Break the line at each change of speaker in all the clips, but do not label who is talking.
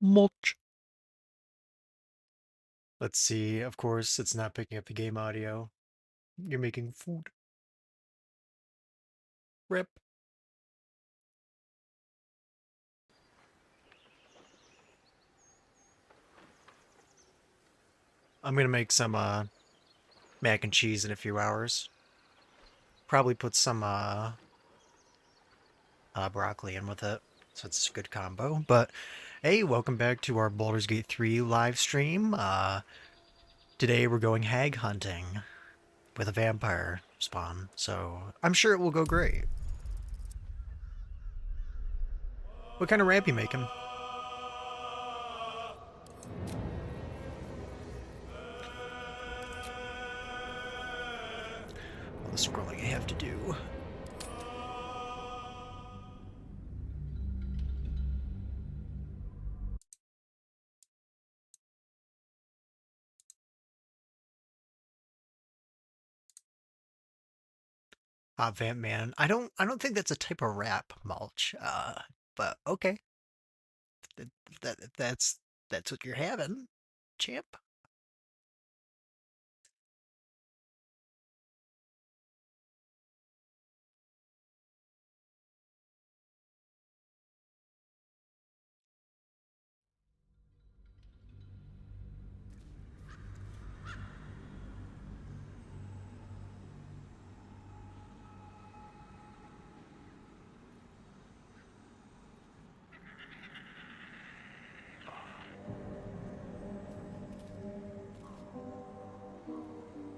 Mulch. Let's see. Of course, it's not picking up the game audio. You're making food. Rip. I'm gonna make some mac and cheese in a few hours. Probably put some broccoli in with it, so it's a good combo. But hey, welcome back to our Baldur's Gate 3 live stream. Today we're going hag hunting with a vampire spawn, so I'm sure it will go great. What kind of ramp you making? All the scrolling I have to do. Vamp Man. I don't think that's a type of rap mulch. But okay. Th- that's what you're having, champ.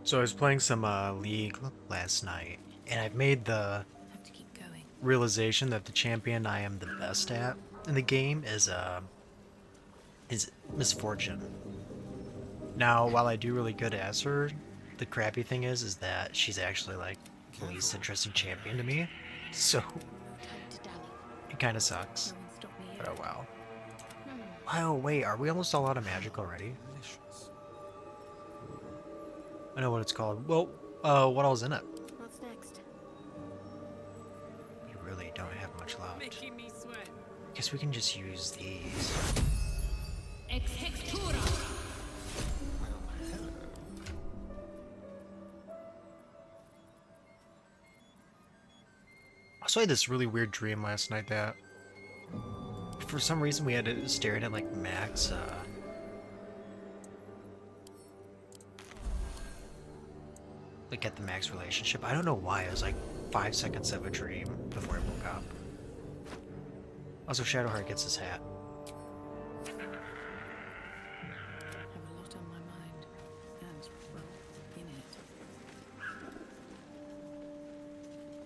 So I was playing some League last night, and I've made the
Have to keep going.
realization that the champion I am the best at in the game is Misfortune. Now, while I do really good as her, the crappy thing is that she's actually like the least interesting champion to me. So
No time to dally.
it kind of sucks.
No one stopped me
But
yet.
oh well.
Hmm.
Oh wait, are we almost all out of magic already?
Delicious.
I know what it's called. Well, what all's in it?
What's next?
We really don't have much left.
Making me sweat.
Guess we can just use these.
Ex Hextura.
Well, hello.
Also, I had this really weird dream last night that for some reason we had to stare at it like Max, like at the Max relationship. I don't know why. It was like 5 seconds of a dream before I woke up. Also, Shadowheart gets his hat.
I have a lot on my mind. And, well, in it.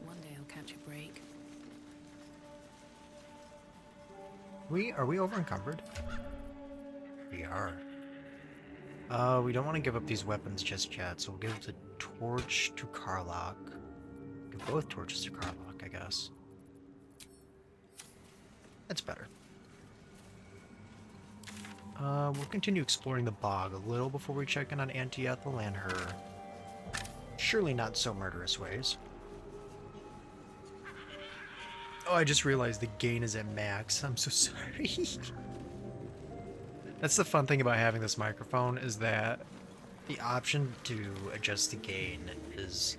One day I'll catch a break.
Are we over encumbered? We are. We don't want to give up these weapons just yet, so we'll give the torch to Karlach. Give both torches to Karlach, I guess. That's better. We'll continue exploring the bog a little before we check in on Auntie Ethel and her surely not so murderous ways. Oh, I just realized the gain is at max. I'm so sorry. That's the fun thing about having this microphone, is that the option to adjust the gain is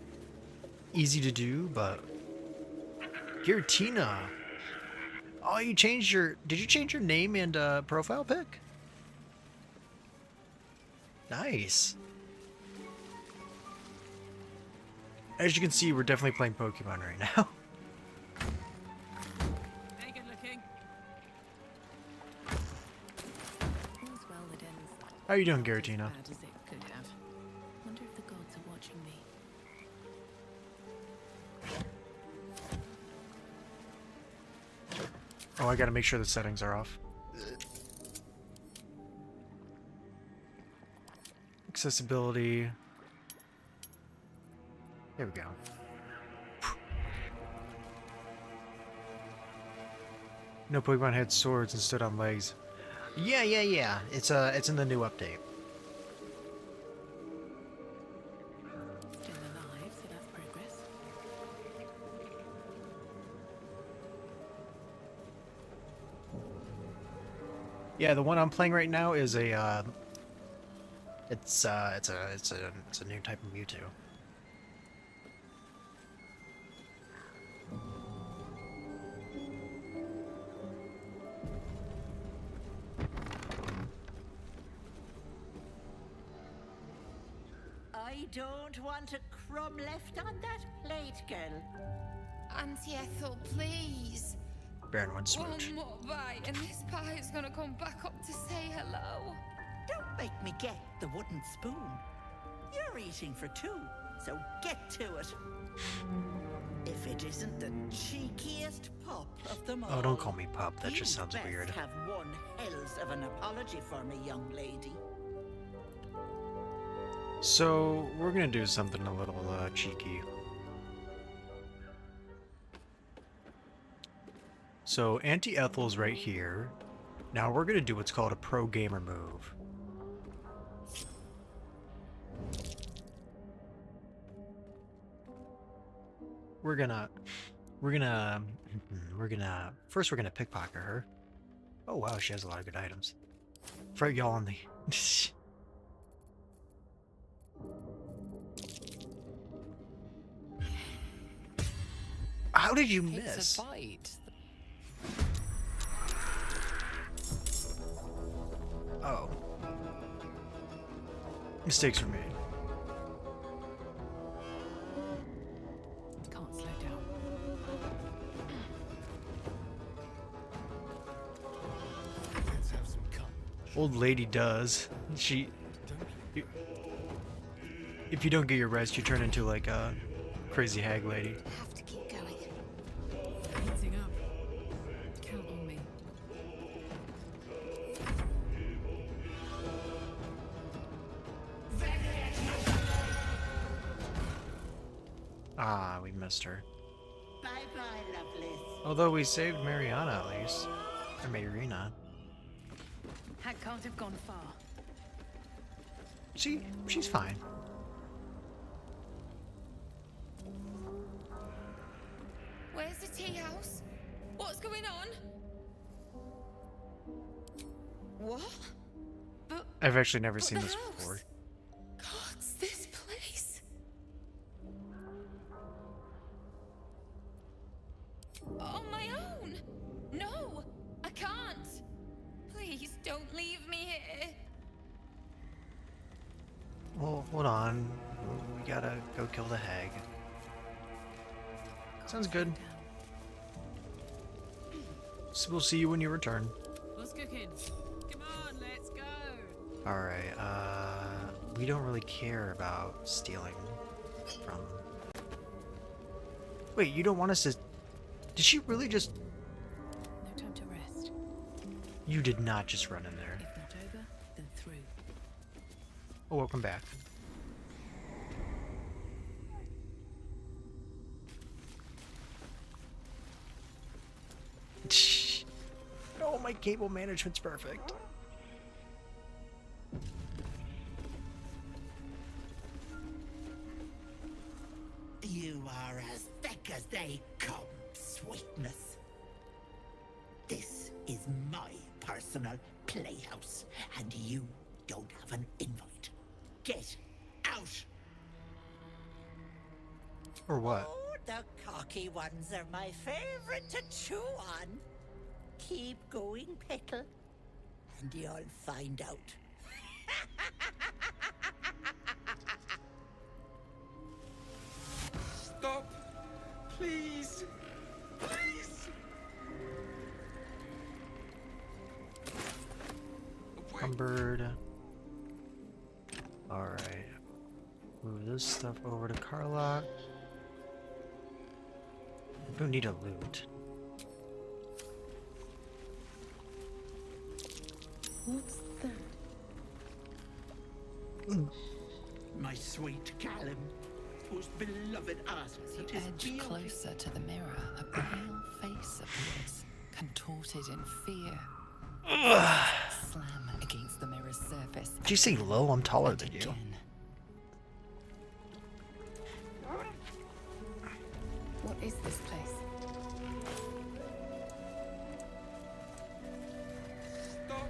easy to do, but Giratina. Oh, you changed your... Did you change your name and profile pic? Nice. As you can see, we're definitely playing Pokemon right now.
Hey, good looking.
All's well that ends
How are you doing,
as
Giratina?
bad as it could have. Wonder if the gods are watching me.
Oh, I gotta make sure the settings are off. Accessibility. There we go. No Pokemon had swords and stood on legs. Yeah. It's in the new update.
Still alive, so that's progress.
Yeah, the one I'm playing right now is a it's a new type of Mewtwo.
I don't want a crumb left on that plate, girl.
Auntie Ethel, please.
Baron would smooch.
One more bite and this pie is gonna come back up to say hello.
Don't make me get the wooden spoon. You're eating for two, so get to it. If it isn't the cheekiest pup of them all.
Oh, don't call me pup. That
you'd
just sounds
best
weird.
have one hells of an apology for me, young lady.
So we're gonna do something a little cheeky. So Auntie Ethel's right here. Now we're gonna do what's called a pro gamer move. We're gonna first we're gonna pickpocket her. Oh wow, she has a lot of good items. For y'all in the How did you miss?
It's a fight.
Oh. Mistakes were made.
Can't slow down.
Let's have some cum.
Old lady does. She... If you don't get your rest, you turn into like a crazy hag lady.
Have to keep going.
Heating up. Count on me.
Ah, we missed her.
Bye-bye, lovelies.
Although we saved Mariana at least. Or Marina.
Hack can't have gone far.
She's fine.
Where's the tea house? What's going on? What? But
I've actually never
But
seen
the
this
house.
before.
God's this place? On my own? No, I can't. Please don't leave me here.
Well, hold on. We gotta go kill the hag. Sounds good. So we'll see you when you return.
What's cooking? Come on, let's go.
Alright, we don't really care about stealing from... Wait, you don't want us to... Did she really just...
No time to rest.
You did not just run in there.
If not over, then through.
Oh, welcome back. Oh, my cable management's perfect.
You are as thick as they come, sweetness. This is my personal playhouse, and you don't have an invite. Get out!
Or what?
Oh, the cocky ones are my favorite to chew on. Keep going, Pickle, and you'll find out.
Stop! Please! Please!
Humbered. Alright. Move this stuff over to Carlock. Don't need a loot.
What's that?
My sweet Callum, most beloved art.
As you edge closer to the mirror, a pale face appears, contorted in fear. Slam against the mirror's surface.
Did you say low? I'm taller
and
than you.
again.
What is this place?
Stop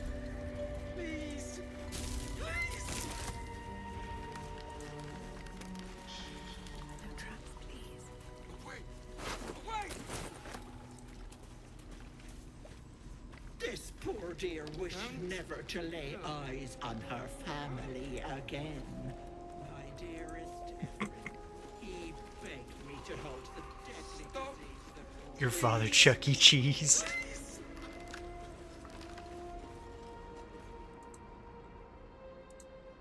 dear wished never to lay eyes on her family again. My dearest Faerun, he begged me to hold the deadly disease that
Your father, Chuck E. Cheese.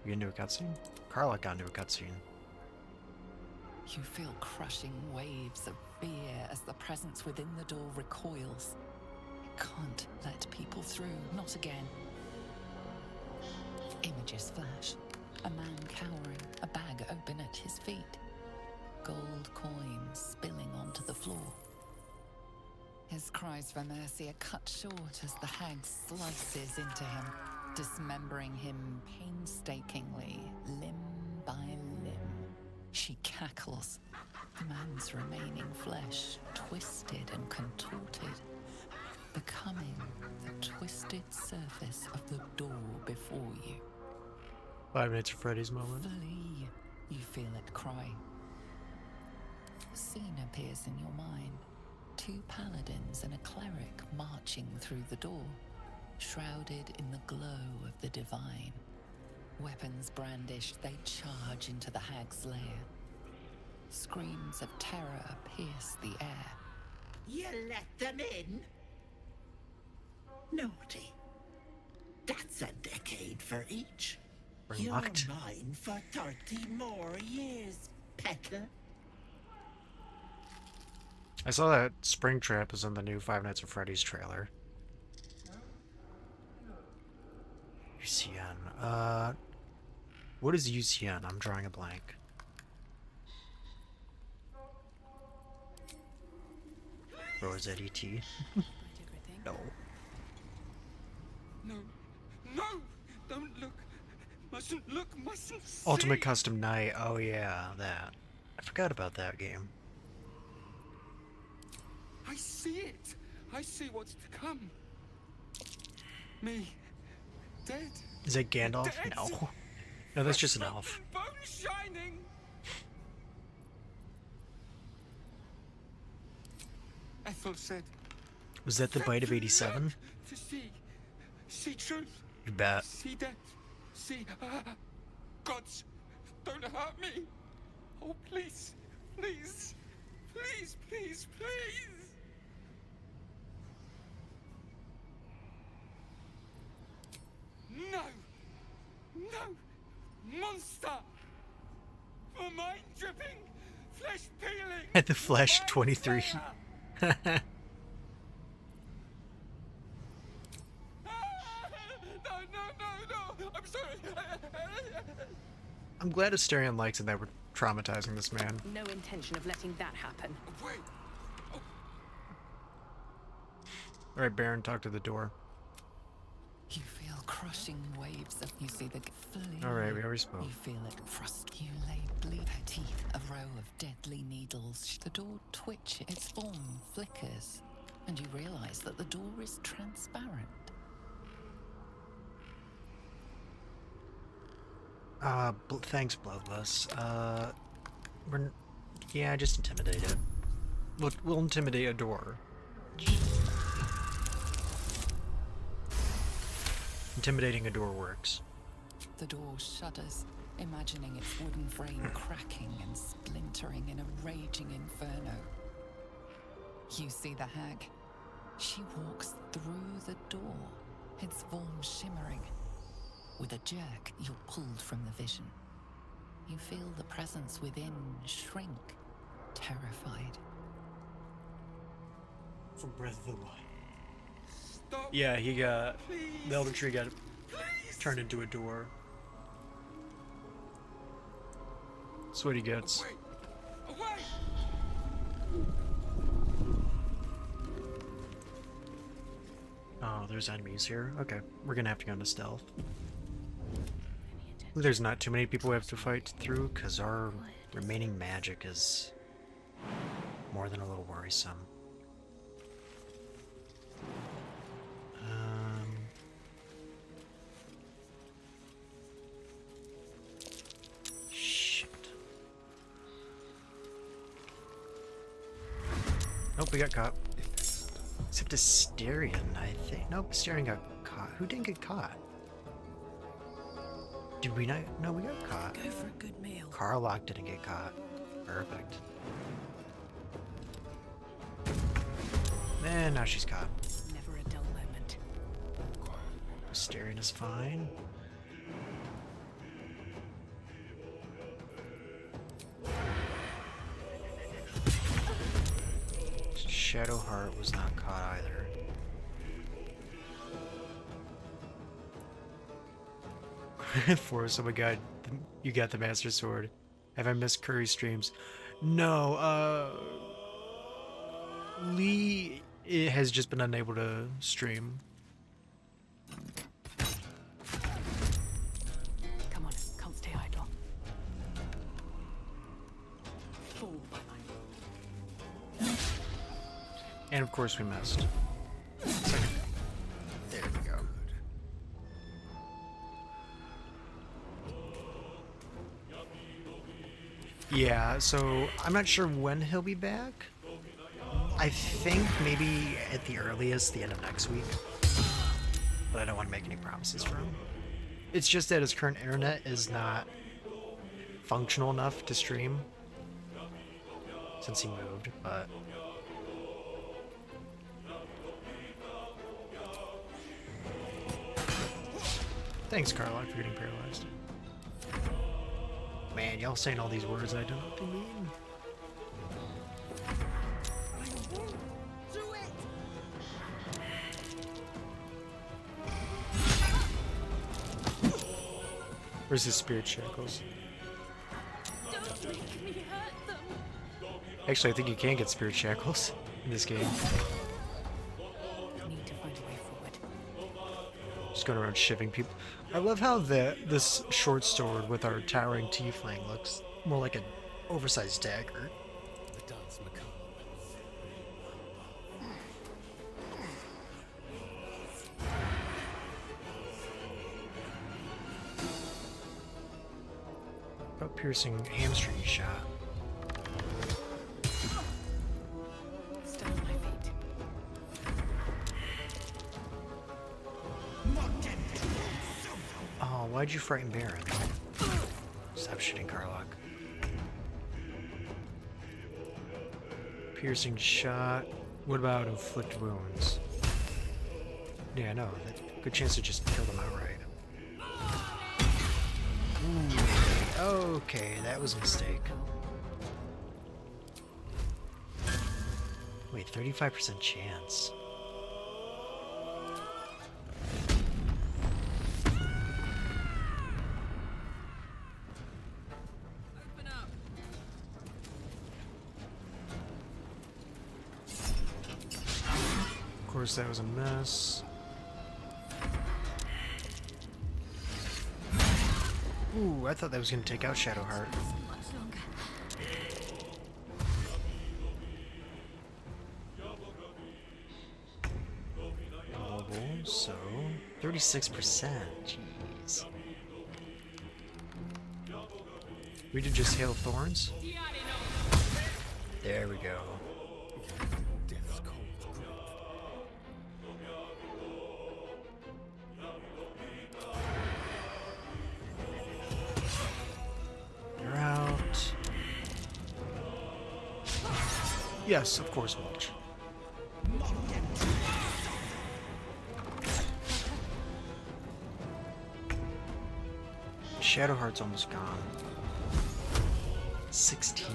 You into a cutscene? Carla got into a cutscene.
You feel crushing waves of fear as the presence within the door recoils. You can't let people through, not again. Images flash. A man cowering, a bag open at his feet. Gold coins spilling onto the floor. His cries for mercy are cut short as the hag slices into him, dismembering him painstakingly, limb by limb. She cackles, the man's remaining flesh twisted and contorted, becoming the twisted surface of the door before you.
5 Nights at Freddy's moment.
Flee, you feel it cry. A scene appears in your mind. 2 paladins and a cleric marching through the door, shrouded in the glow of the divine. Weapons brandished, they charge into the hag's lair. Screams of terror pierce the air.
you let them in? Naughty. That's a decade for each.
We're
You're
locked.
mine for 30 more years, Petal.
I saw that Springtrap is in the new 5 Nights at Freddy's trailer. UCN. What is UCN? I'm drawing a blank. Or is that ET?
Find everything.
No.
No, no, don't look. Mustn't look, mustn't see.
Ultimate Custom Night. Oh yeah, that. I forgot about that game.
I see it. I see what's to come. Me, dead.
Is that Gandalf?
Dead.
No. No, that's just an elf.
Bone shining. Ethel said.
Was that the bite of 87?
To see truth.
You bet.
See death. See, gods, don't hurt me. Oh, please, please, please, please, please. No, no, monster. For mind dripping, flesh peeling.
At the Flesh 23.
Fire. No, I'm sorry.
I'm glad Asterion likes it that we're traumatizing this man.
No intention of letting that happen.
Wait.
Alright, Baron, talk to the door.
You feel crushing waves of you see the flee.
Alright, we already spoke.
You feel it frost. You lay bleed her teeth, a row of deadly needles. The door twitches, its form flickers, and you realize that the door is transparent.
Thanks, Bloodless. Yeah, just intimidate it. We'll intimidate a door. Intimidating a door works.
The door shudders, imagining its wooden frame cracking and splintering in a raging inferno. You see the hag. She walks through the door, its form shimmering. With a jerk, you're pulled from the vision. You feel the presence within shrink, terrified.
From Breath of the Wild.
Stop.
Yeah, he got...
Please.
The Elder Tree got
Please.
turned into a door. That's what he gets.
Away. Away.
Oh, there's enemies here. Okay, we're gonna have to go into stealth. There's not too many people we have to fight through, because our remaining magic is more than a little worrisome. Shit. Nope, we got caught. Except Asterion, I think. Nope, Asterion got caught. Who didn't get caught? Did we not? No, we got caught.
Go for a good meal.
Carlock didn't get caught. Perfect. And now she's caught.
Never a dull moment.
Mysterian is fine. Shadowheart was not caught either. Force, oh my god, you got the Master Sword. Have I missed Curry streams? No, Lee has just been unable to stream.
Come on, can't stay idle. Fall by my
And of course we missed. Second. There we go. Yeah, so I'm not sure when he'll be back. I think maybe at the earliest, the end of next week. But I don't want to make any promises for him. It's just that his current internet is not functional enough to stream since he moved, but thanks, Carlock, for getting paralyzed. Man, y'all saying all these words I don't know what they mean. Where's his spirit shackles?
Don't make me hurt them.
Actually, I think you can get spirit shackles in this game.
need to find a way forward.
Just going around shivving people. I love how this short sword with our towering tiefling looks more like an oversized dagger.
The dance macabre.
About piercing hamstring shot.
Still on my feet.
Oh, why'd you frighten Baron? Stop shooting Carlock. Piercing shot. What about inflict wounds? Yeah, no, that's a good chance to just kill them outright. Ooh, okay, that was a mistake. Wait, 35% chance.
Open up.
Of course, that was a mess. Ooh, I thought that was going to take out Shadowheart.
Much longer.
Mobile, so 36%. Jeez. We did just hail thorns. There we go.
Death's cold grip.
You're out. Yes, of course, mulch. Shadowheart's almost gone. 16?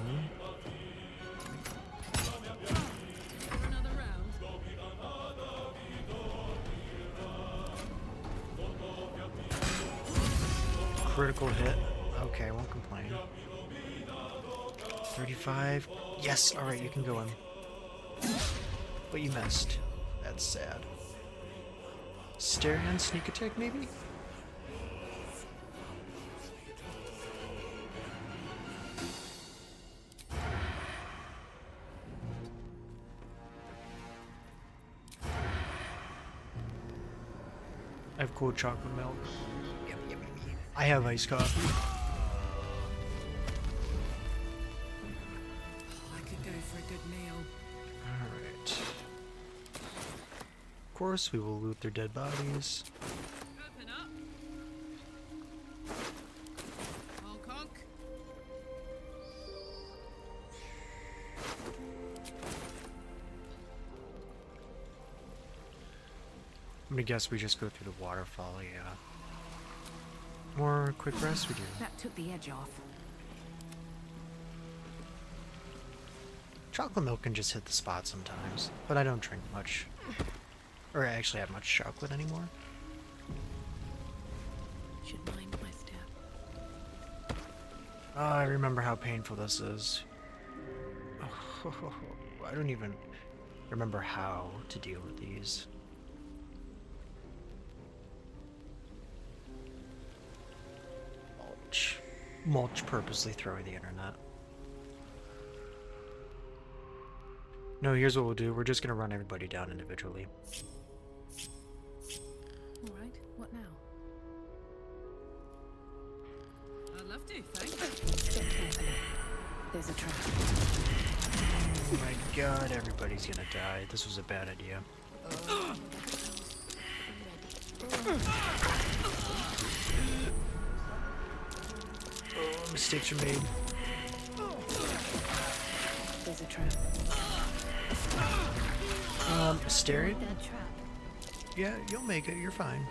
Another round.
Critical hit. Okay, I won't complain. 35. Yes, alright, you can go in. But you missed. That's sad. Stare and sneak attack, maybe? I have cold chocolate milk. Yummy, yummy, yummy. I have iced coffee.
I could go for a good meal.
Alright. Of course, we will loot their dead bodies. I'm gonna guess we just go through the waterfall, yeah. More quick rest we do.
That took the edge off.
Chocolate milk can just hit the spot sometimes, but I don't drink much. Or actually have much chocolate anymore.
Should mind my step.
Oh, I remember how painful this is. Oh, I don't even remember how to deal with these. Mulch. Mulch purposely throwing the internet. No, here's what we'll do. We're just gonna run everybody down individually.
Alright, what now?
I'd love to, thanks.
Step carefully. There's a trap.
Oh my god, everybody's gonna die. This was a bad idea. Oh, mistakes are made.
There's a trap.
Stereo? Yeah, you'll make it. You're fine.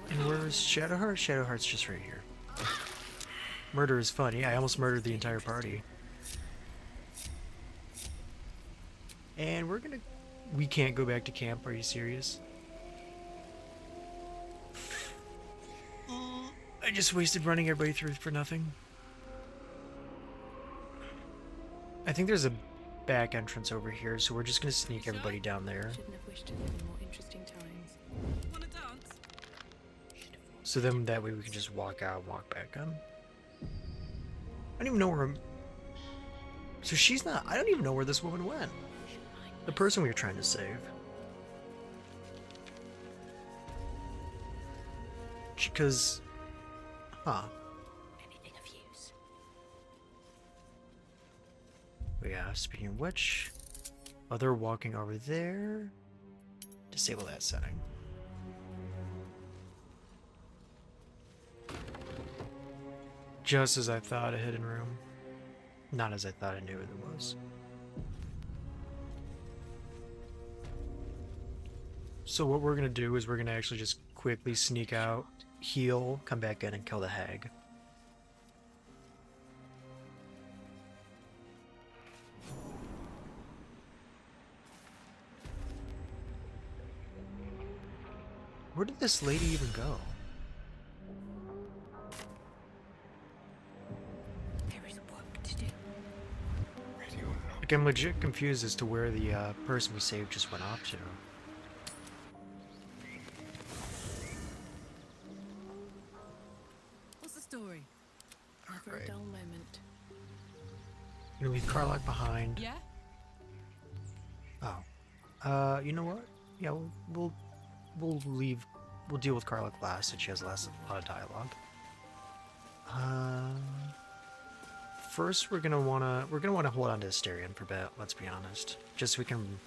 And where's Shadowheart? Shadowheart's just right here. Murder is fun. Yeah, I almost murdered the entire party. And we're gonna... We can't go back to camp. Are you serious? I just wasted running everybody through for nothing. I think there's a back entrance over here, so we're just gonna sneak everybody down there.
Shouldn't have wished to live in more interesting times.
Wanna dance?
So then that way we can just walk out and walk back on. I don't even know where So she's not... I don't even know where this woman went. The person we were trying to save. Because... Huh.
Anything of use?
Yeah, speaking of which... Oh, they're walking over there. Disable that setting. Just as I thought, a hidden room. Not as I thought I knew it was. So what we're gonna do is we're gonna actually just quickly sneak out, heal, come back in, and kill the hag. Where did this lady even go?
There is work to do.
Like, I'm legit confused as to where the person we saved just went off to.
What's the story?
Never a dull moment.
Gonna leave Karlach behind.
Yeah?
Oh. You know what? Yeah, we'll leave. We'll deal with Karlach last, since she has a lot of dialogue. First, we're gonna wanna hold on to Asterion for a bit. Let's be honest, just so we can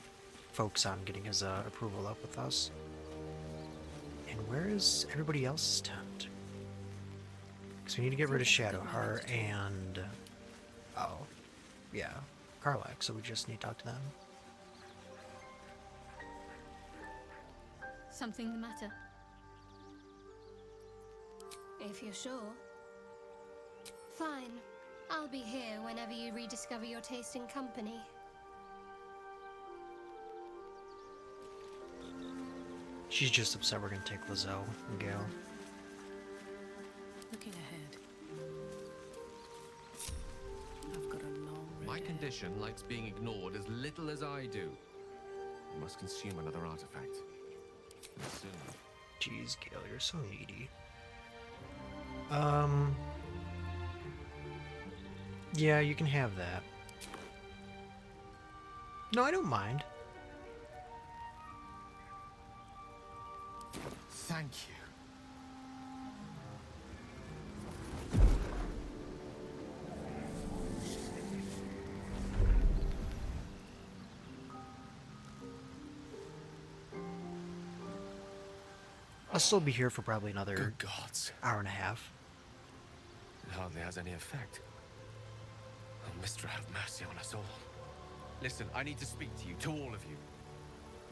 focus on getting his approval up with us. And where is everybody else's tent? Because we need to get rid of Shadowheart and yeah, Karlach. So we just need to talk to them.
Something the matter? If you're sure. Fine. I'll be here whenever you rediscover your taste in company.
She's just upset we're gonna take Lizelle and Gale.
Looking ahead. I've got a long road
My
ahead.
condition likes being ignored as little as I do. I must consume another artifact. And soon.
Jeez, Gale, you're so needy. Yeah, you can have that. No, I don't mind.
Thank you.
I'll still be here for probably another
Good gods.
hour and a half.
It hardly has any effect. Oh, Mister, have mercy on us all. Listen, I need to speak to you, to all of you.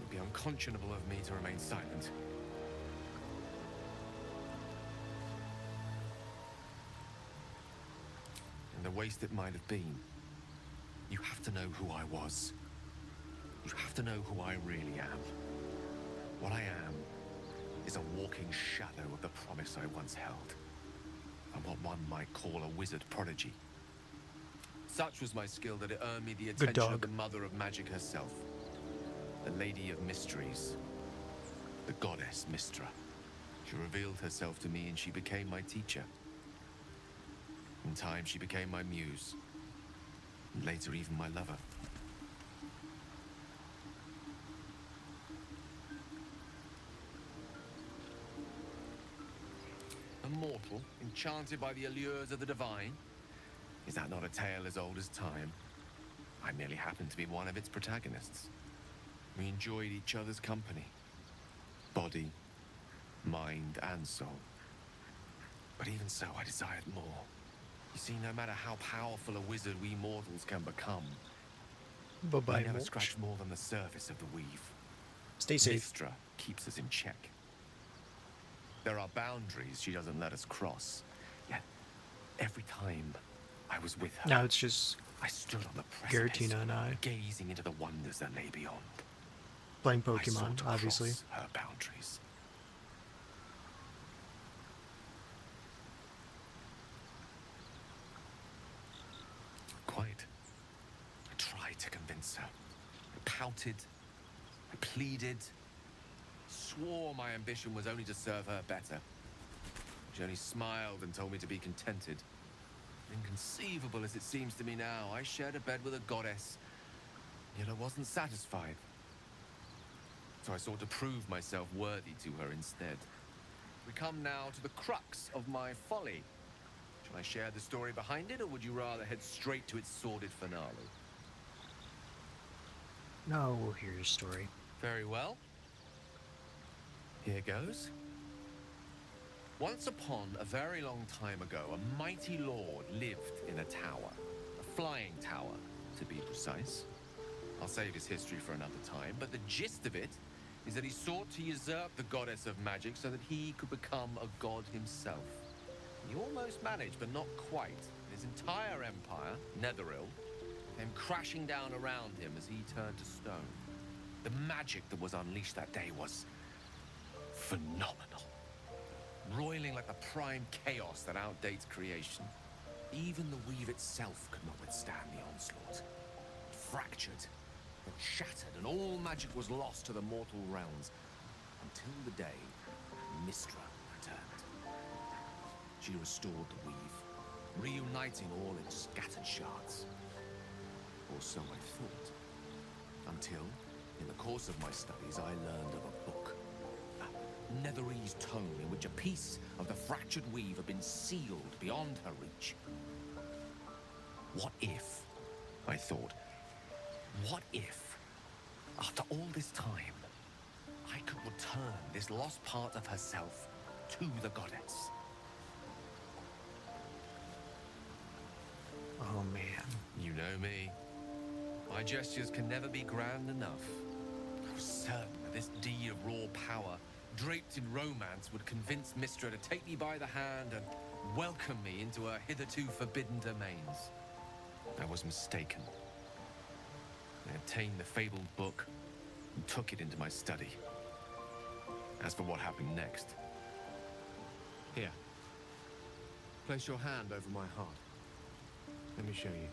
would be unconscionable of me to remain silent. And the waste it might have been, you have to know who I was. You have to know who I really am. What I am is a walking shadow of the promise I once held. I'm what one might call a wizard prodigy. Such was my skill that it earned me the attention of the mother of magic herself, the Lady of Mysteries, the goddess Mystra. She revealed herself to me and she became my teacher. In time, she became my muse, and later even my lover. A mortal, enchanted by the allures of the divine? Is that not a tale as old as time? I merely happened to be one of its protagonists. We enjoyed each other's company. Body, mind, and soul. But even so, I desired more. You see, no matter how powerful a wizard we mortals can become, we never scratch more than the surface of the weave.
Stay safe.
Mystra keeps us in check. There are boundaries she doesn't let us cross. Yet, every time I was with her,
Now it's just
I stood on the precipice,
Garatina and I
gazing into the wonders that lay beyond.
playing
I sought
Pokemon,
to
obviously.
cross her boundaries. Quite. I tried to convince her. I pouted. I pleaded. Swore my ambition was only to serve her better. She only smiled and told me to be contented. Inconceivable as it seems to me now, I shared a bed with a goddess, yet I wasn't satisfied. So I sought to prove myself worthy to her instead. We come now to the crux of my folly. Shall I share the story behind it, or would you rather head straight to its sordid finale?
No, we'll hear your story.
Very well. Here goes. Once upon a very long time ago, a mighty lord lived in a tower. A flying tower, to be precise. I'll save his history for another time, but the gist of it is that he sought to usurp the goddess of magic so that he could become a god himself. He almost managed, but not quite. His entire empire, Netheril, came crashing down around him as he turned to stone. The magic that was unleashed that day was phenomenal. Roiling like the prime chaos that outdates creation. Even the weave itself could not withstand the onslaught. It fractured, then shattered, and all magic was lost to the mortal realms. Until the day Mystra returned. She restored the weave, reuniting all its scattered shards. Or so I thought. Until, in the course of my studies, I learned of a book. A Netherese tome in which a piece of the fractured weave had been sealed beyond her reach. What if, I thought, what if, after all this time, I could return this lost part of herself to the goddess?
Oh man.
You know me. My gestures can never be grand enough. I was certain that this deed of raw power, draped in romance, would convince Mystra to take me by the hand and welcome me into her hitherto forbidden domains. I was mistaken. I obtained the fabled book and took it into my study. As for what happened next... Here. Place your hand over my heart. Let me show you.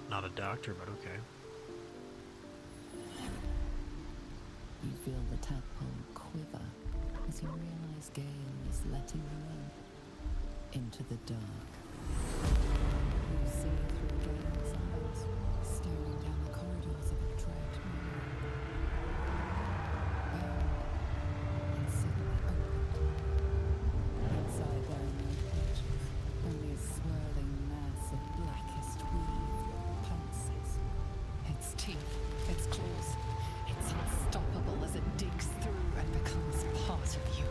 Not a doctor, but okay.
You feel the tadpole quiver as you realize Gale is letting you in into the dark. You see through Gale's eyes, staring down the corridors of a dread mirror. And suddenly opened. Inside there are no creatures, only a swirling mass of blackest weave, pulses. Its teeth, its claws, it's unstoppable as it digs through and becomes part of you.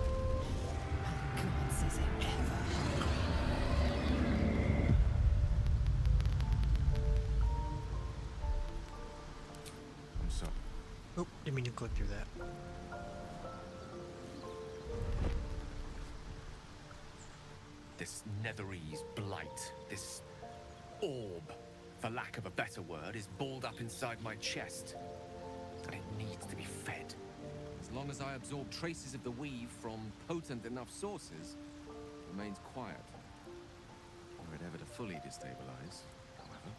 And gods, is it ever hungry?
mean to click through that.
This Netherese blight, this orb, for lack of a better word, is balled up inside my chest. And it needs to be fed. As long as I absorb traces of the weave from potent enough sources, it remains quiet. Were it ever to fully destabilize, however.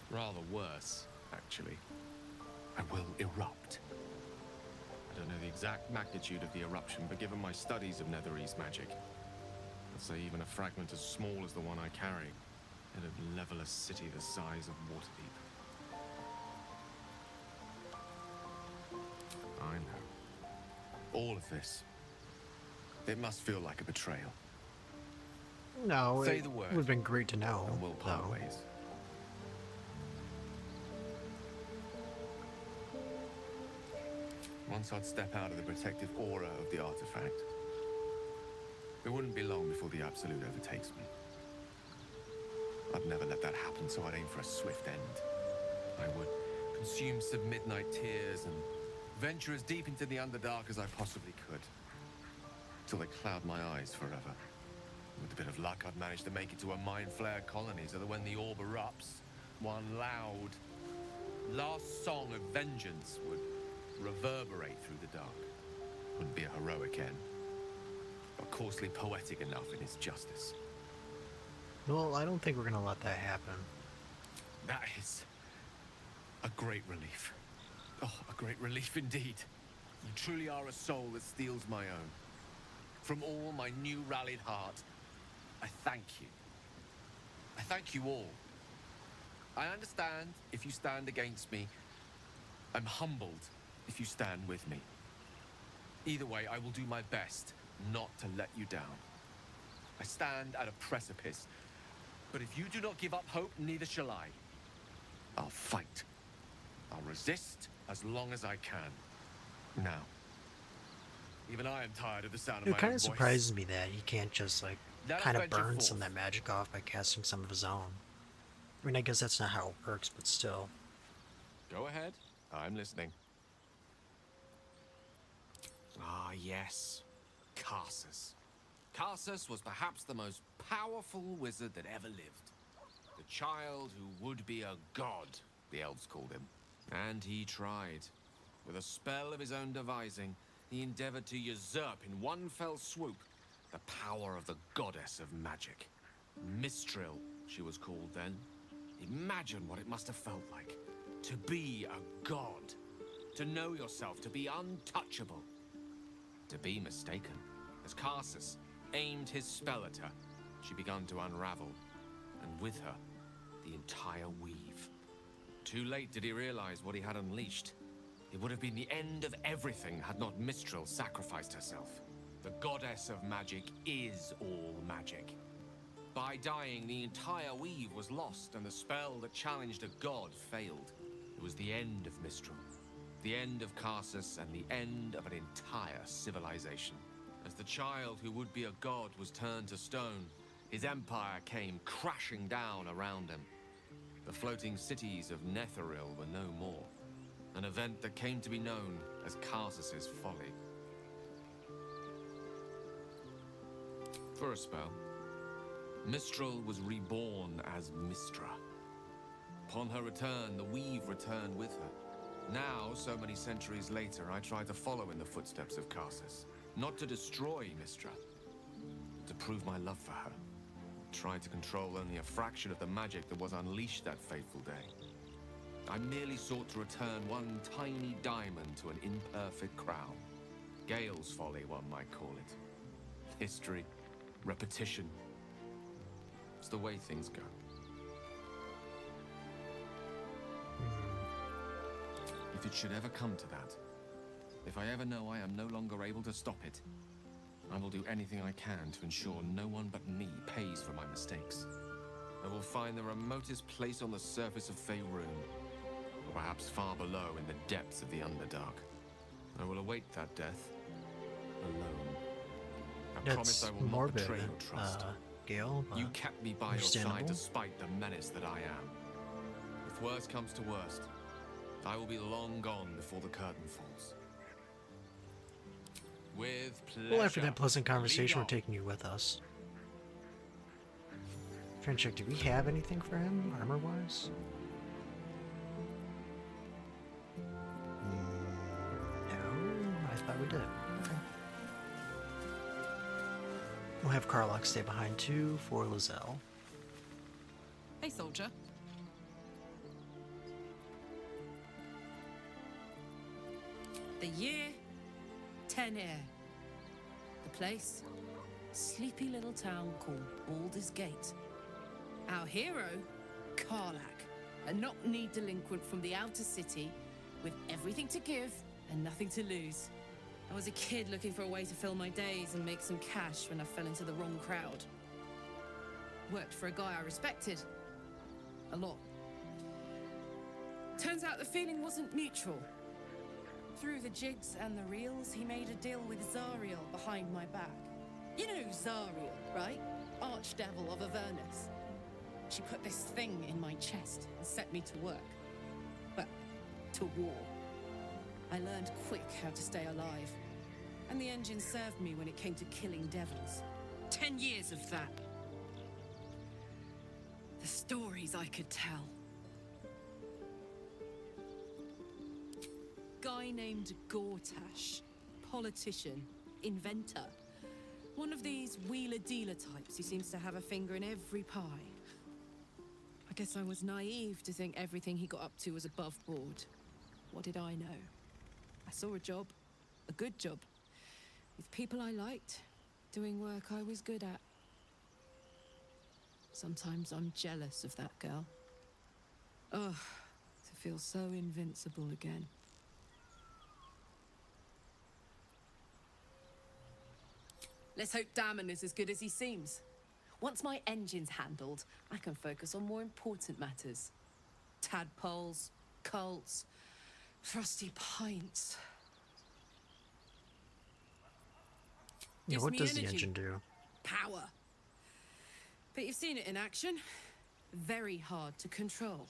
Rather worse, actually. I will erupt. I don't know the exact magnitude of the eruption, but given my studies of Netherese magic, I'd say even a fragment as small as the one I carry, it'd level a city the size of Waterdeep. I know. All of this. It must feel like a betrayal.
No,
Say
it
the word,
would have been great to know.
and we'll part
though.
ways. Once I'd step out of the protective aura of the artifact, it wouldn't be long before the Absolute overtakes me. I'd never let that happen, so I'd aim for a swift end. I would consume some midnight tears and venture as deep into the Underdark as I possibly could, till they cloud my eyes forever. With a bit of luck, I'd manage to make it to a Mind Flayer colony, so that when the orb erupts, one loud, last song of vengeance would reverberate through the dark. Wouldn't be a heroic end, but coarsely poetic enough in its justice.
Well, I don't think we're gonna let that happen.
That is a great relief. Oh, a great relief indeed. You truly are a soul that steals my own. From all my new rallied heart, I thank you. I thank you all. I understand if you stand against me. I'm humbled if you stand with me. Either way, I will do my best not to let you down. I stand at a precipice, but if you do not give up hope, neither shall I. I'll fight. I'll resist as long as I can. Now, even I am tired of the sound of
It
my
kind
own
of
voice.
surprises me that he can't just like
Let us
kind of
venture
burn some of
forth.
that magic off by casting some of his own. I mean, I guess that's not how it works, but still.
Go ahead. I'm listening. Ah, yes. Karsus. Karsus was perhaps the most powerful wizard that ever lived. The child who would be a god, the elves called him. And he tried. With a spell of his own devising, he endeavored to usurp in one fell swoop the power of the goddess of magic. Mistral, she was called then. Imagine what it must have felt like. To be a god. To know yourself, to be untouchable. To be mistaken. As Karsus aimed his spell at her, she began to unravel. And with her, the entire weave. Too late did he realize what he had unleashed. It would have been the end of everything had not Mistral sacrificed herself. The goddess of magic is all magic. By dying, the entire weave was lost, and the spell that challenged a god failed. It was the end of Mistral, the end of Karsus, and the end of an entire civilization. As the child who would be a god was turned to stone, his empire came crashing down around him. The floating cities of Netheril were no more. An event that came to be known as Karsus's folly. For a spell, Mistral was reborn as Mistra. Upon her return, the weave returned with her. Now, so many centuries later, I try to follow in the footsteps of Karsus. Not to destroy Mistra, but to prove my love for her. Try to control only a fraction of the magic that was unleashed that fateful day. I merely sought to return one tiny diamond to an imperfect crown. Gale's folly, one might call it. History, repetition. It's the way things go. If it should ever come to that, if I ever know I am no longer able to stop it, I will do anything I can to ensure no one but me pays for my mistakes. I will find the remotest place on the surface of Faerun, or perhaps far below in the depths of the Underdark. I will await that death, alone. I promise
That's
I will not
morbid,
betray your trust.
Gale.
You kept me by your side
understandable.
despite the menace that I am. If worst comes to worst, I will be long gone before the curtain falls. With pleasure.
Well, after that pleasant conversation,
Lead
we're
on.
taking you with us. Trying to check, do we have anything for him, armor-wise? No, I thought we did. Okay. We'll have Karlach stay behind too for Lizelle.
Hey, soldier. The year, 10 air. The place, sleepy little town called Baldur's Gate. Our hero, Karlach, a knock-kneed delinquent from the outer city with everything to give and nothing to lose. I was a kid looking for a way to fill my days and make some cash when I fell into the wrong crowd. Worked for a guy I respected. A lot. Turns out the feeling wasn't mutual. Through the jigs and the reels, he made a deal with Zariel behind my back. You know Zariel, right? Archdevil of Avernus. She put this thing in my chest and set me to work. Well, to war. I learned quick how to stay alive. And the engine served me when it came to killing devils. 10 years of that. The stories I could tell. Guy named Gortash. Politician. Inventor. One of these wheeler-dealer types who seems to have a finger in every pie. I guess I was naive to think everything he got up to was above board. What did I know? I saw a job. A good job. With people I liked. Doing work I was good at. Sometimes I'm jealous of that girl. Oh, to feel so invincible again. Let's hope Damon is as good as he seems. Once my engine's handled, I can focus on more important matters. Tadpoles, cults, frosty pints.
Yeah,
Gives
what
me
does the
energy.
engine do?
Power. But you've seen it in action. Very hard to control.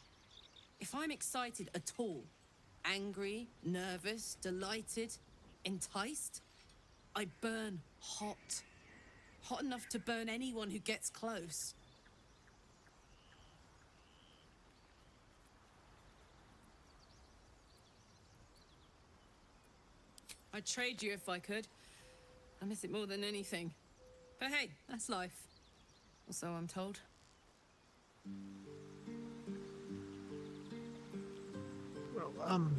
If I'm excited at all, angry, nervous, delighted, enticed, I burn hot. Hot enough to burn anyone who gets close. I'd trade you if I could. I miss it more than anything. But hey, that's life. Or so I'm told.
Well,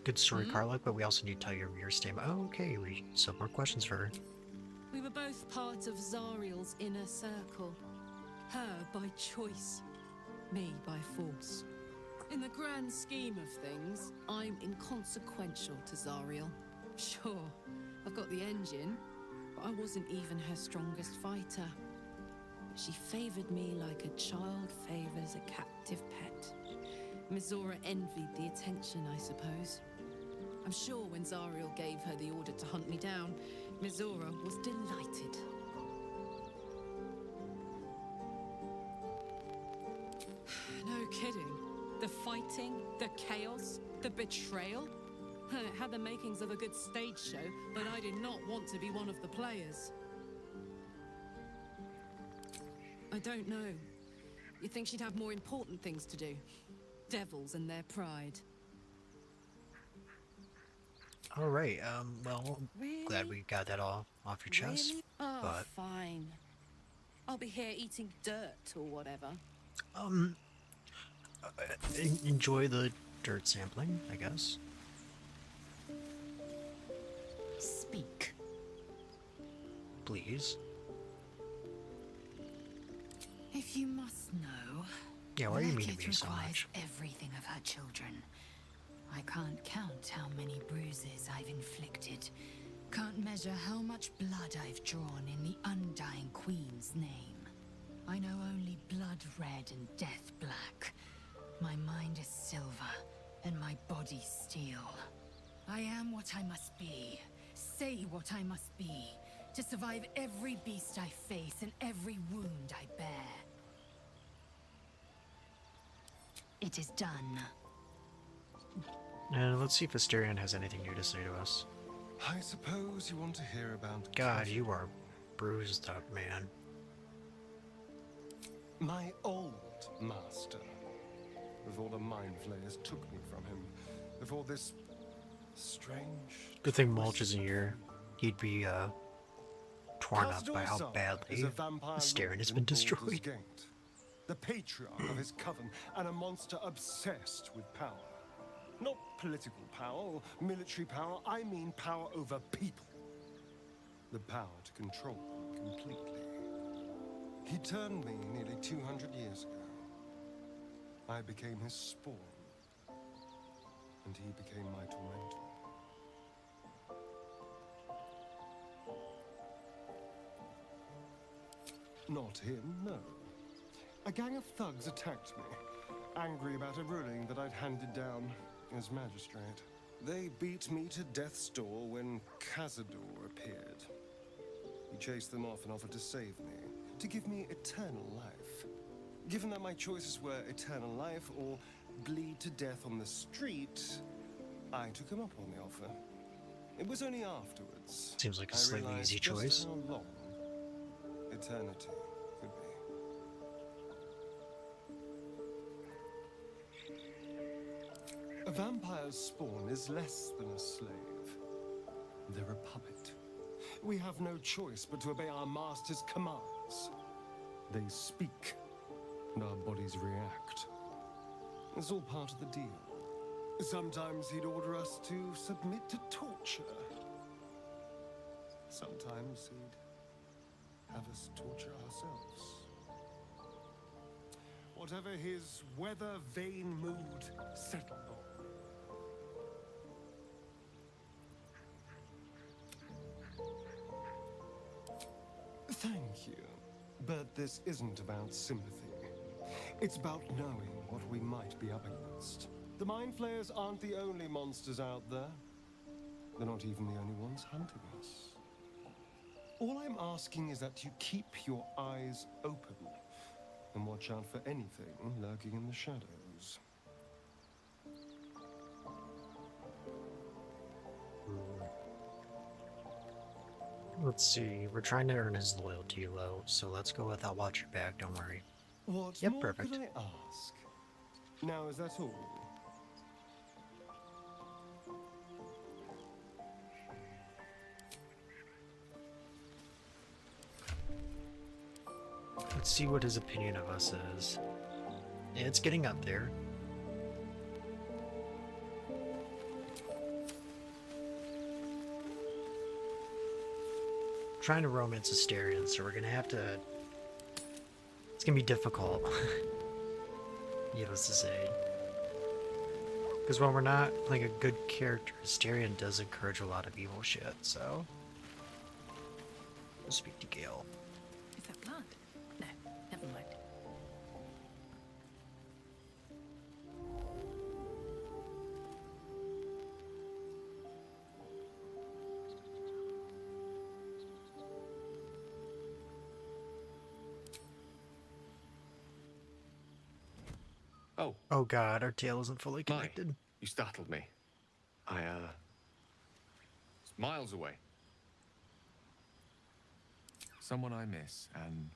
good story, Karlach, but we also need to tell you your statement. Oh, okay, we some more questions for her.
We were both part of Zariel's inner circle. Her by choice, me by force. In the grand scheme of things, I'm inconsequential to Zariel. Sure, I've got the engine, but I wasn't even her strongest fighter. But she favored me like a child favors a captive pet. Mizora envied the attention, I suppose. I'm sure when Zariel gave her the order to hunt me down, Mizora was delighted. No kidding. The fighting, the chaos, the betrayal. It had the makings of a good stage show, but I did not want to be one of the players. I don't know. You'd think she'd have more important things to do. Devils and their pride.
All right, well, glad
Really?
we got that all off your chest.
Really? Oh,
But
fine. I'll be here eating dirt or whatever.
enjoy the dirt sampling, I guess.
Speak.
Please.
If you must know,
Yeah, why are you mean to
Beckett
me so
requires
much?
everything of her children. I can't count how many bruises I've inflicted. Can't measure how much blood I've drawn in the undying Queen's name. I know only blood red and death black. My mind is silver, and my body steel. I am what I must be, say what I must be, to survive every beast I face and every wound I bear.
It is done.
And let's see if Asterion has anything new to say to us.
I suppose you want to hear about
God, you are bruised up, man.
my old master. Before the mind flayers took me from him. Before this strange...
Good thing Mulch isn't here. He'd be, torn up by how
Khazad
badly
is a vampire
Asterion has
lord
been
in Baldur's
destroyed.
Gate, the patriarch of his coven, and a monster obsessed with power. Not political power or military power, I mean power over people. The power to control them completely. He turned me nearly 200 years ago. I became his spawn, and he became my tormentor. Not him, no. A gang of thugs attacked me, angry about a ruling that I'd handed down as magistrate. They beat me to death's door when Cazador appeared. He chased them off and offered to save me, to give me eternal life. Given that my choices were eternal life or bleed to death on the street, I took him up on the offer. It was only afterwards
Seems like a
I
slightly
realized
easy
just
choice.
how long eternity could be. A vampire's spawn is less than a slave. They're a puppet. We have no choice but to obey our master's commands. They speak, and our bodies react. It's all part of the deal. Sometimes he'd order us to submit to torture. Sometimes he'd have us torture ourselves. Whatever his weather-vane mood settled on. Thank you. But this isn't about sympathy. It's about knowing what we might be up against. The Mind Flayers aren't the only monsters out there. They're not even the only ones hunting us. All I'm asking is that you keep your eyes open and watch out for anything lurking in the shadows.
Let's see, we're trying to earn his loyalty low, so let's go with I'll watch your back, don't worry.
What
Yep,
more
perfect.
could I ask? Now, is that all?
Let's see what his opinion of us is. Yeah, it's getting up there. Trying to romance Asterion, so we're gonna have to... It's gonna be difficult. Needless to say. Because when we're not playing a good character, Asterion does encourage a lot of evil shit, so... We'll speak to Gale.
Is that blood? No, never mind.
Oh,
Oh god, our tail isn't fully connected.
you startled me. It's miles away. Someone I miss and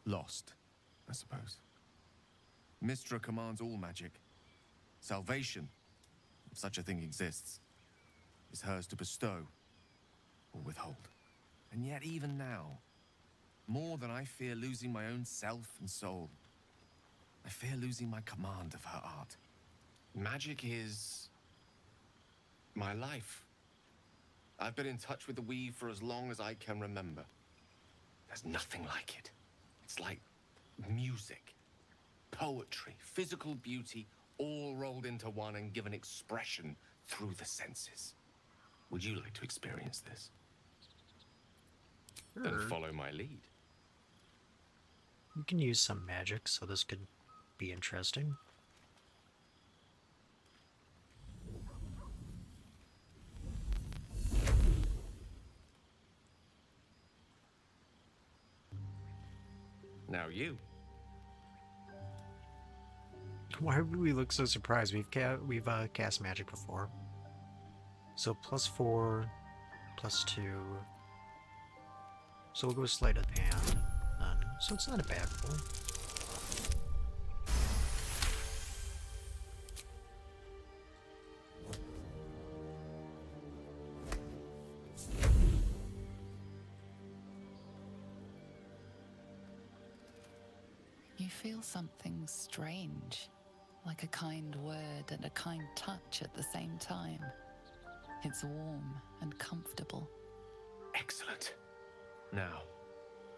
lost, I suppose. Mystra commands all magic. Salvation, if such a thing exists, is hers to bestow or withhold. And yet even now, more than I fear losing my own self and soul, I fear losing my command of her art. Magic is my life. I've been in touch with the weave for as long as I can remember. There's nothing like it. It's like music, poetry, physical beauty, all rolled into one and given expression through the senses. Would you like to experience this? Then
Sure.
follow my lead.
You can use some magic, so this could be interesting.
Now you.
Why do we look so surprised? We've cast magic before. So +4, +2. So we'll go sleight of hand. None. So it's not a bad roll.
You feel something strange, like a kind word and a kind touch at the same time. It's warm and comfortable.
Excellent. Now,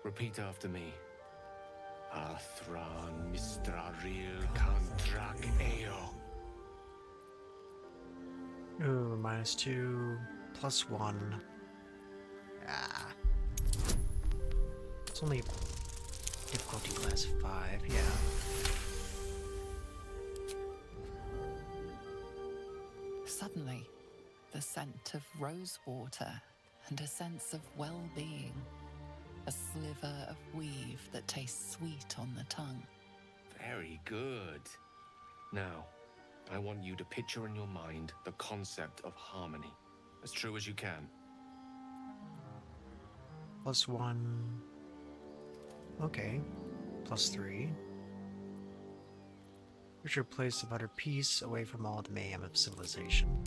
repeat after me. Athran Mistraril Kantrak Eo.
Ooh, -2, +1. Ah. It's only difficulty class 5, yeah.
Suddenly, the scent of rose water and a sense of well-being. A sliver of weave that tastes sweet on the tongue.
Very good. Now, I want you to picture in your mind the concept of harmony, as true as you can.
+1. Okay. +3. Wish your place of utter peace away from all the mayhem of civilization.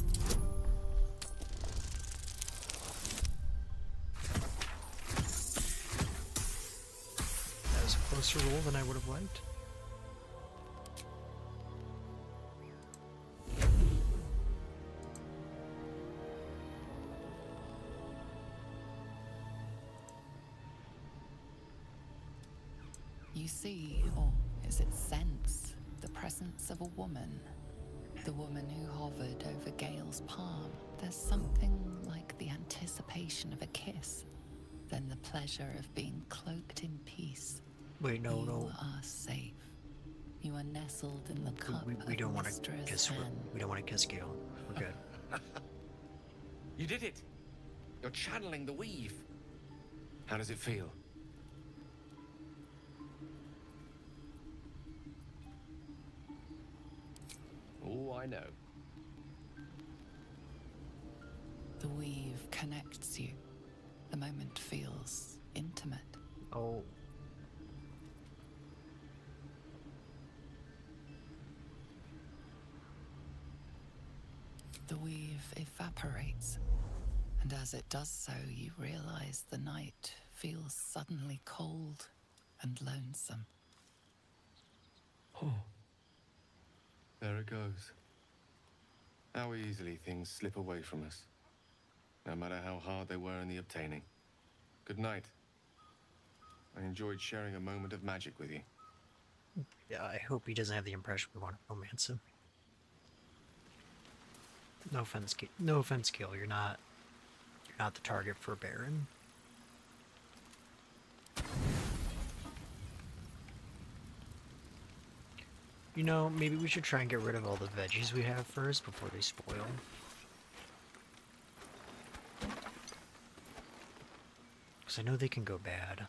That was a closer roll than I would have liked.
You see, or is it sense, the presence of a woman. The woman who hovered over Gale's palm. There's something like the anticipation of a kiss, then the pleasure of being cloaked in peace.
Wait, no.
You are safe. You are nestled in the cup
We don't
of
want to
Mistress
kiss.
Hen.
We don't want to kiss Gale. We're good.
You did it! You're channeling the weave. How does it feel? Oh, I know.
The weave connects you. The moment feels intimate.
Oh.
The weave evaporates, and as it does so, you realize the night feels suddenly cold and lonesome.
Oh. There it goes. How easily things slip away from us, no matter how hard they were in the obtaining. Good night. I enjoyed sharing a moment of magic with you.
Yeah, I hope he doesn't have the impression we want to romance him. No offense, Gale. You're not the target for Baron. You know, maybe we should try and get rid of all the veggies we have first before they spoil. Because I know they can go bad.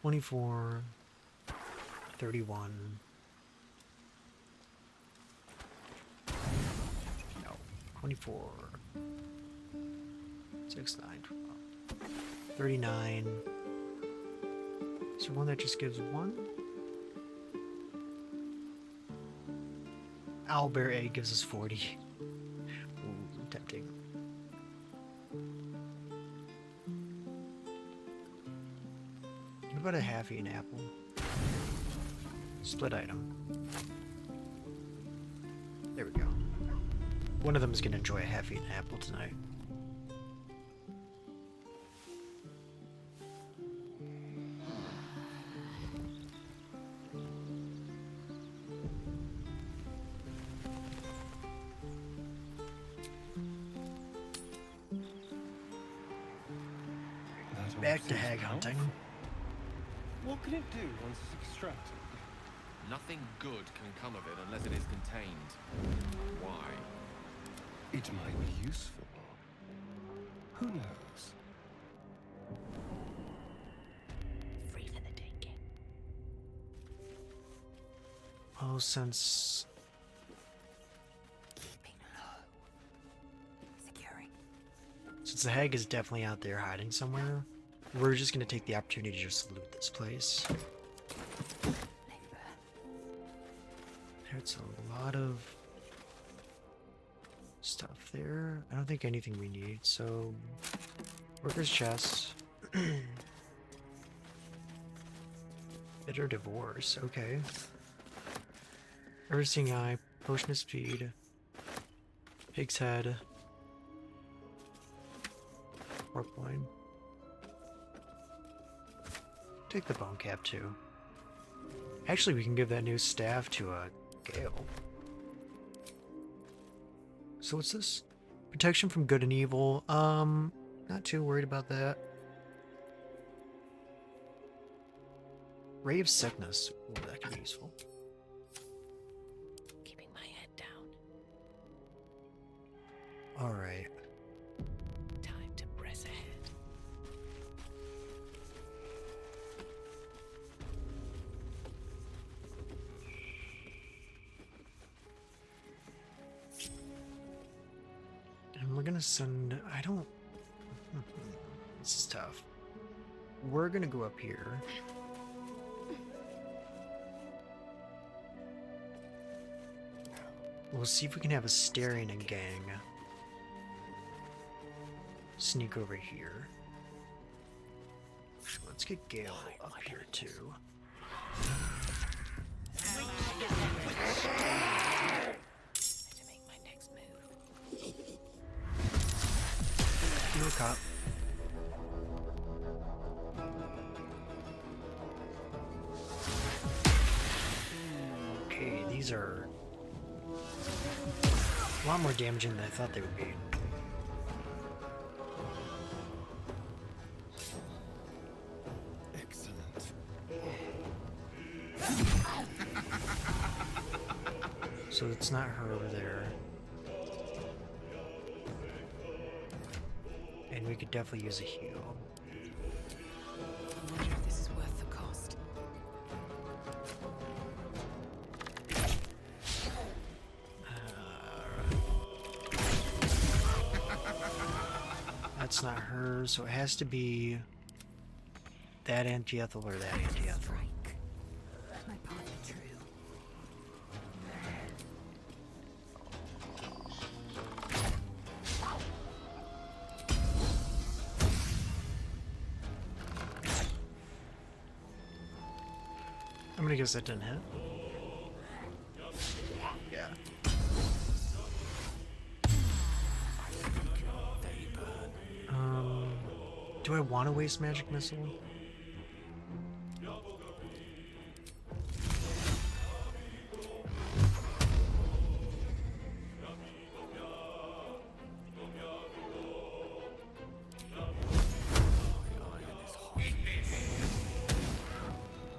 $24, $31. No, 24. 6, 9, 12, 39. Is there one that just gives 1? Owlbear egg gives us 40. Ooh, tempting. What about a half-eaten apple? Split item. There we go. One of them is going to enjoy a half-eaten apple tonight. Back to hag hunting.
What can it do once it's extracted?
Nothing good can come of it unless it is contained. Why?
It might be useful. Who knows?
Oh, since
Keeping low. Securing.
since the hag is definitely out there hiding somewhere, we're just gonna take the opportunity to just loot this place. There's a lot of stuff there. I don't think anything we need, so worker's chest. Bitter divorce, okay. Earthsing eye, potion of speed, pig's head, pork loin. Take the bone cap too. Actually, we can give that new staff to a Gale. So what's this? Protection from good and evil. Not too worried about that. Ray of sickness. Ooh, that could be useful.
Keeping my head down.
Alright.
Time to press ahead.
And we're gonna send... I don't... This is tough. We're gonna go up here. We'll see if we can have a Starion and gang sneak over here. Let's get Gale up here too.
To make my next move.
Fuel cop. Okay, these are a lot more damaging than I thought they would be.
Excellent.
So it's not her over there. And we could definitely use a heal.
I wonder if this is worth the cost.
That's not her, so it has to be that anti-ethel or that anti-ethel.
Strike. My path true.
I'm gonna guess that didn't hit. Yeah. Do I want to waste magic missile?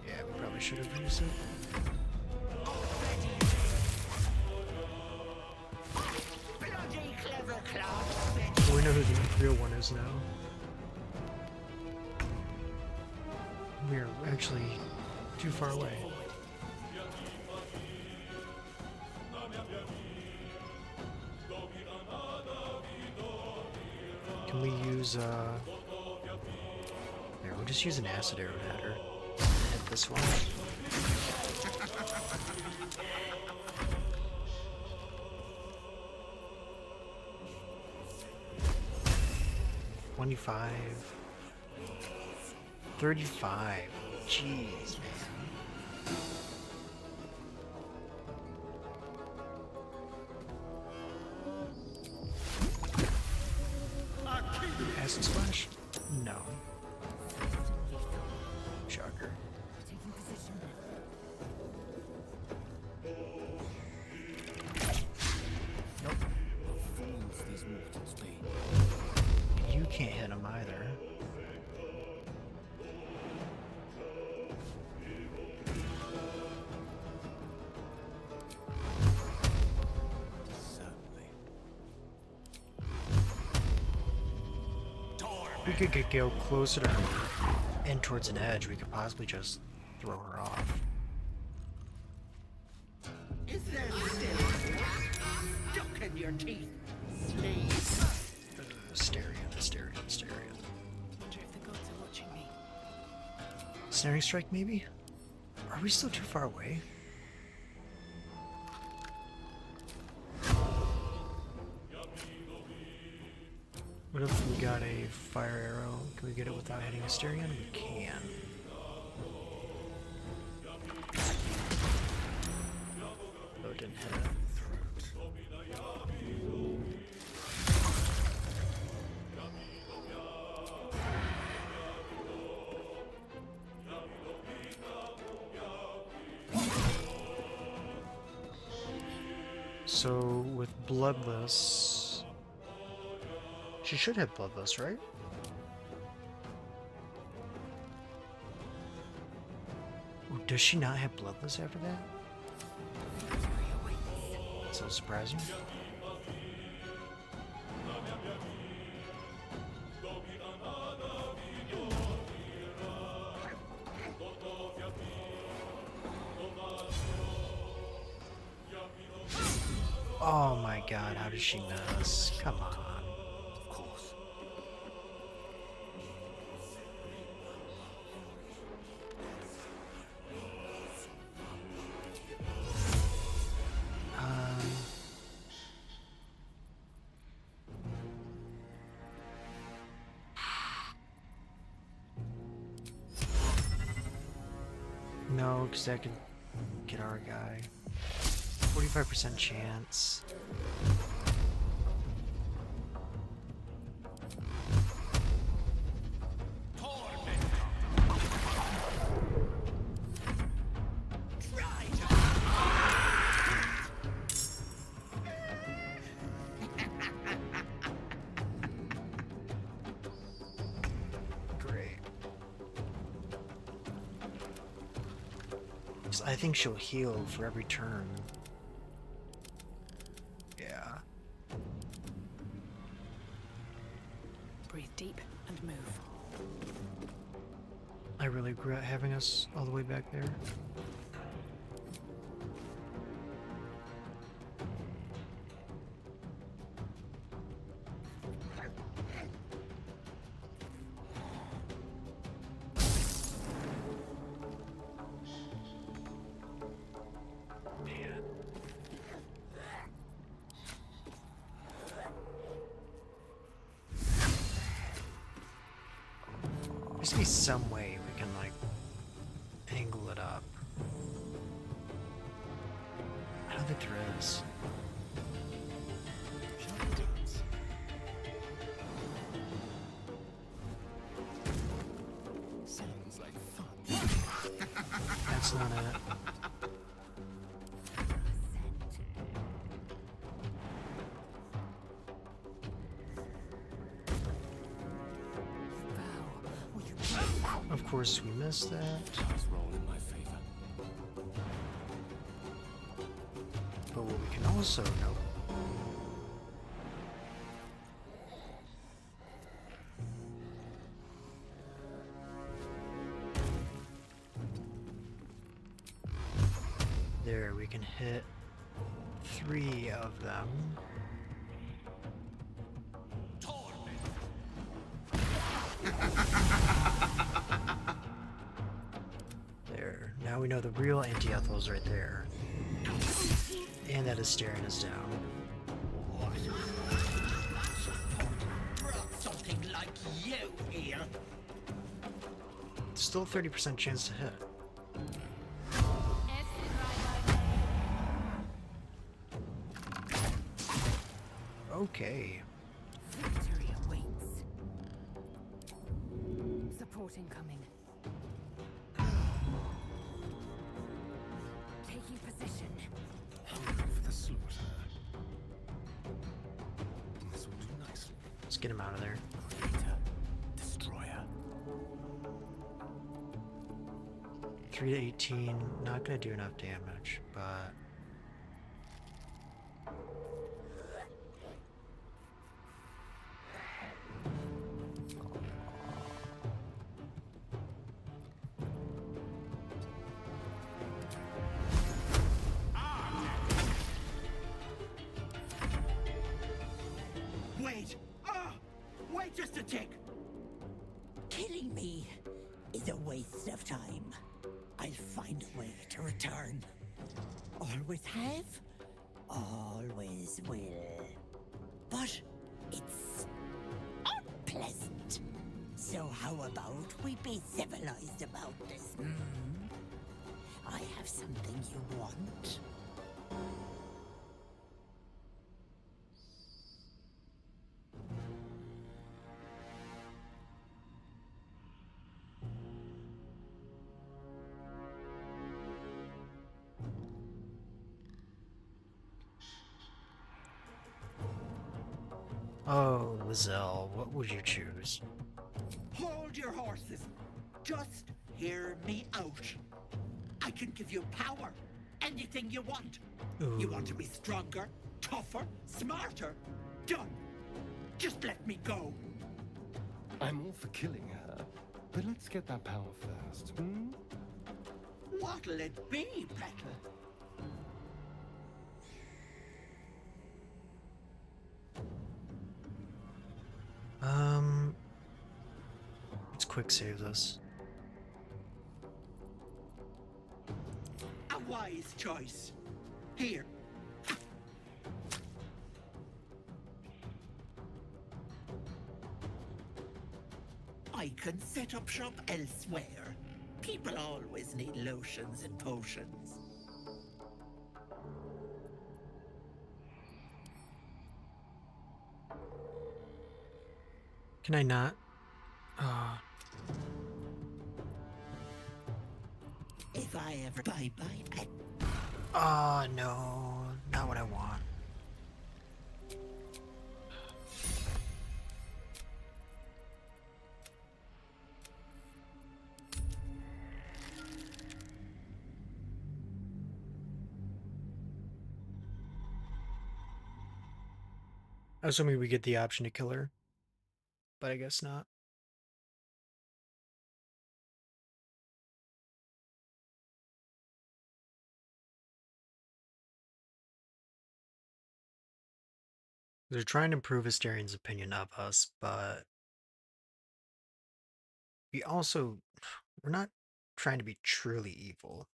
Yeah, we probably should have used it.
Bloody clever clown.
Well, we know who the real one is now. We're actually too far away. Can we use, there, we'll just use an acid arrow at her. Hit this one. $25. 35. Jeez, man. Acid splash? No. Shocker.
Taking position.
Nope.
Fools these mortals be.
You can't hit him either. We could get Gale closer to her and towards an edge. We could possibly just throw her off.
your teeth, slave.
Asterion.
Wonder if the gods are watching me.
Snaring strike, maybe? Are we still too far away? What if we got a fire arrow? Can we get it without hitting Asterion? We can. Oh, it didn't hit it. So, with Bloodless... She should have Bloodless, right? Oh, does she not have Bloodless after that? So surprising. Oh my god, how did she miss? Come on.
Of course.
No, because that could get our guy. 45% chance. Great. I think she'll heal for every turn. Yeah.
Breathe deep and move.
I really regret having us all the way back there. There's gotta be some way we can, like, angle it up. I don't think there is.
Sounds like fun.
That's not it. Of course, we missed that.
Dice roll in my favor.
But what we can also know. There, we can hit 3 of them. There. Now we know the real anti-Ethel's right there. And that is staring us down.
Brought something like you here.
Still 30% chance to hit. Okay.
Victory awaits. Support incoming. Taking position.
Hungry for the slaughter. This will do nicely.
Let's get him out of there.
Creator, destroyer.
3 to 18. Not gonna do enough damage, but...
lunatic! Killing me is a waste of time. I'll find a way to return. Always have, always will. But it's unpleasant. So how about we be civilized about this, I have something you want.
Oh, Lizelle, what would you choose?
Hold your horses. Just hear me out. I can give you power. Anything you want. You want to be stronger, tougher, smarter? Done. Just let me go.
I'm all for killing her, but let's get that power first,
What'll it be, Petal?
Let's quick save this.
A wise choice. Here. I can set up shop elsewhere. People always need lotions and potions.
Can I not?
If I ever bye-bye, pet.
Oh, no. Not what I want. I was hoping we get the option to kill her, but I guess not. They're trying to improve Asterian's opinion of us, but we're not trying to be truly evil.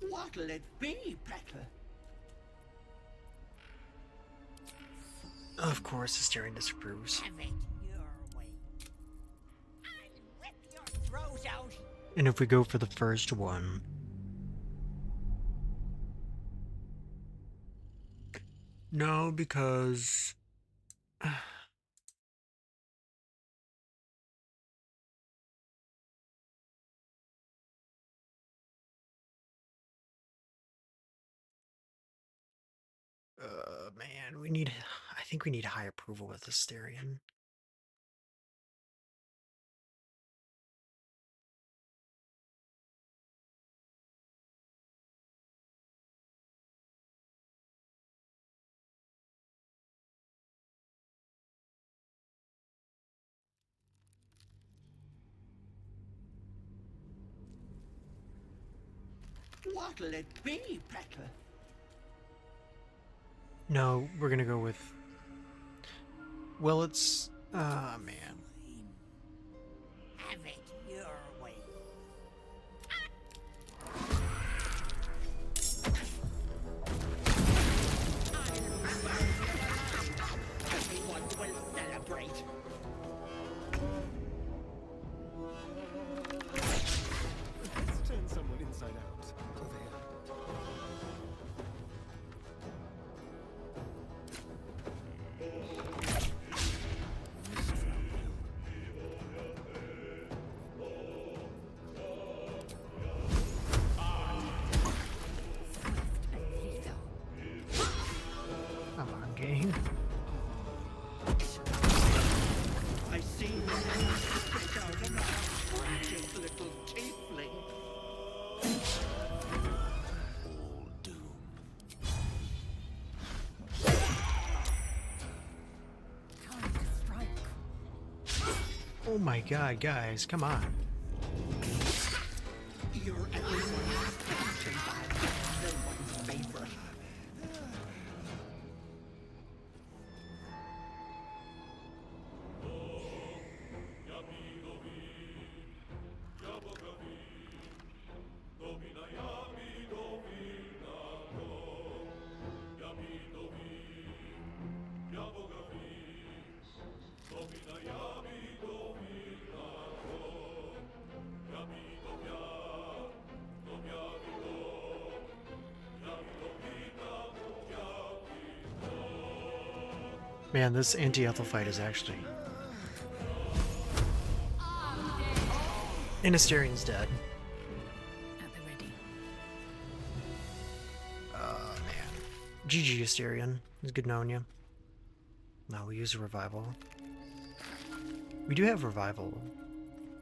What'll it be, Petal?
Of course, Asterian disapproves.
Have it your way. I'll rip your throat out.
And if we go for the first one... No, because... man, I think we need high approval with Asterian.
What'll it be, Petal?
No, we're gonna go with... Well, it's... Ah, man.
Have it your way. Everyone will celebrate.
Let's turn someone inside out. Over here.
Oh my god, guys, come on.
You're everyone's punching bag, no one's favorite.
Man, this anti-Ethel fight is actually... And Asterian's dead.
At the ready.
Man. GG, Asterian. It's good knowing you. Now we use a revival. We do have revival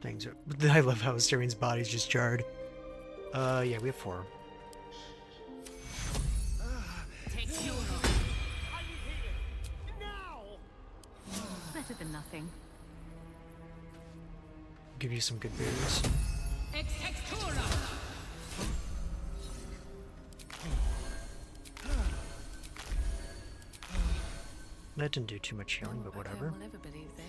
things. I love how Asterian's body's just jarred. Yeah, we have 4.
Better than nothing.
Give you some good berries. That didn't do too much healing, but whatever.
We'll never believe this.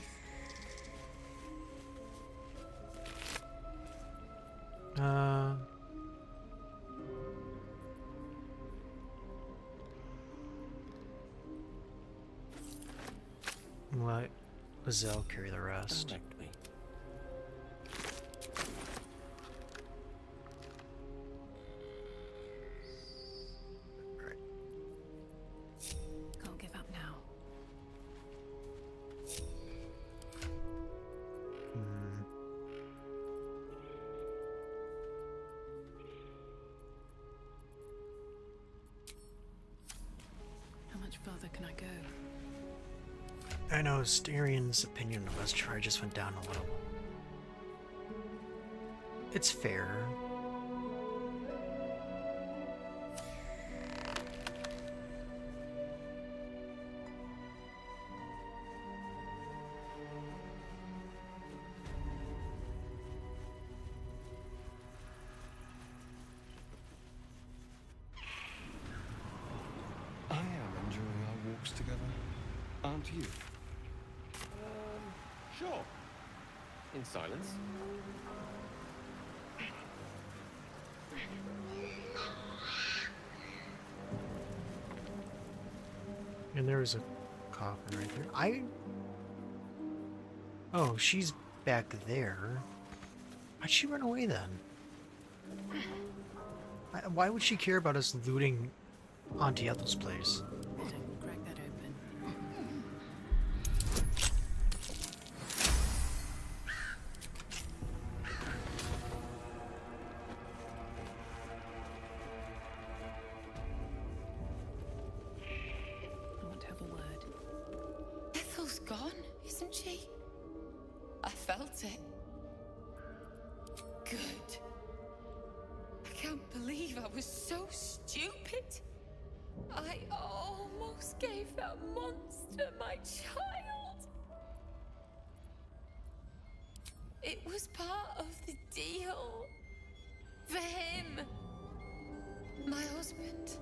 Let Lizelle carry the rest.
Direct me.
Right.
Can't give up now. How much further can I go?
I know Asterian's opinion of Lestrar just went down a little. It's fair.
I am enjoying our walks together. Aren't you?
Sure. In silence.
And there was a coffin right there. Oh, she's back there. Why'd she run away then? Why would she care about us looting Auntie Ethel's place?
Better crack that open. I want to have a word.
Ethel's gone, isn't she? I felt it. Good. I can't believe I was so stupid. I almost gave that monster my child. It was part of the deal. For him. My husband.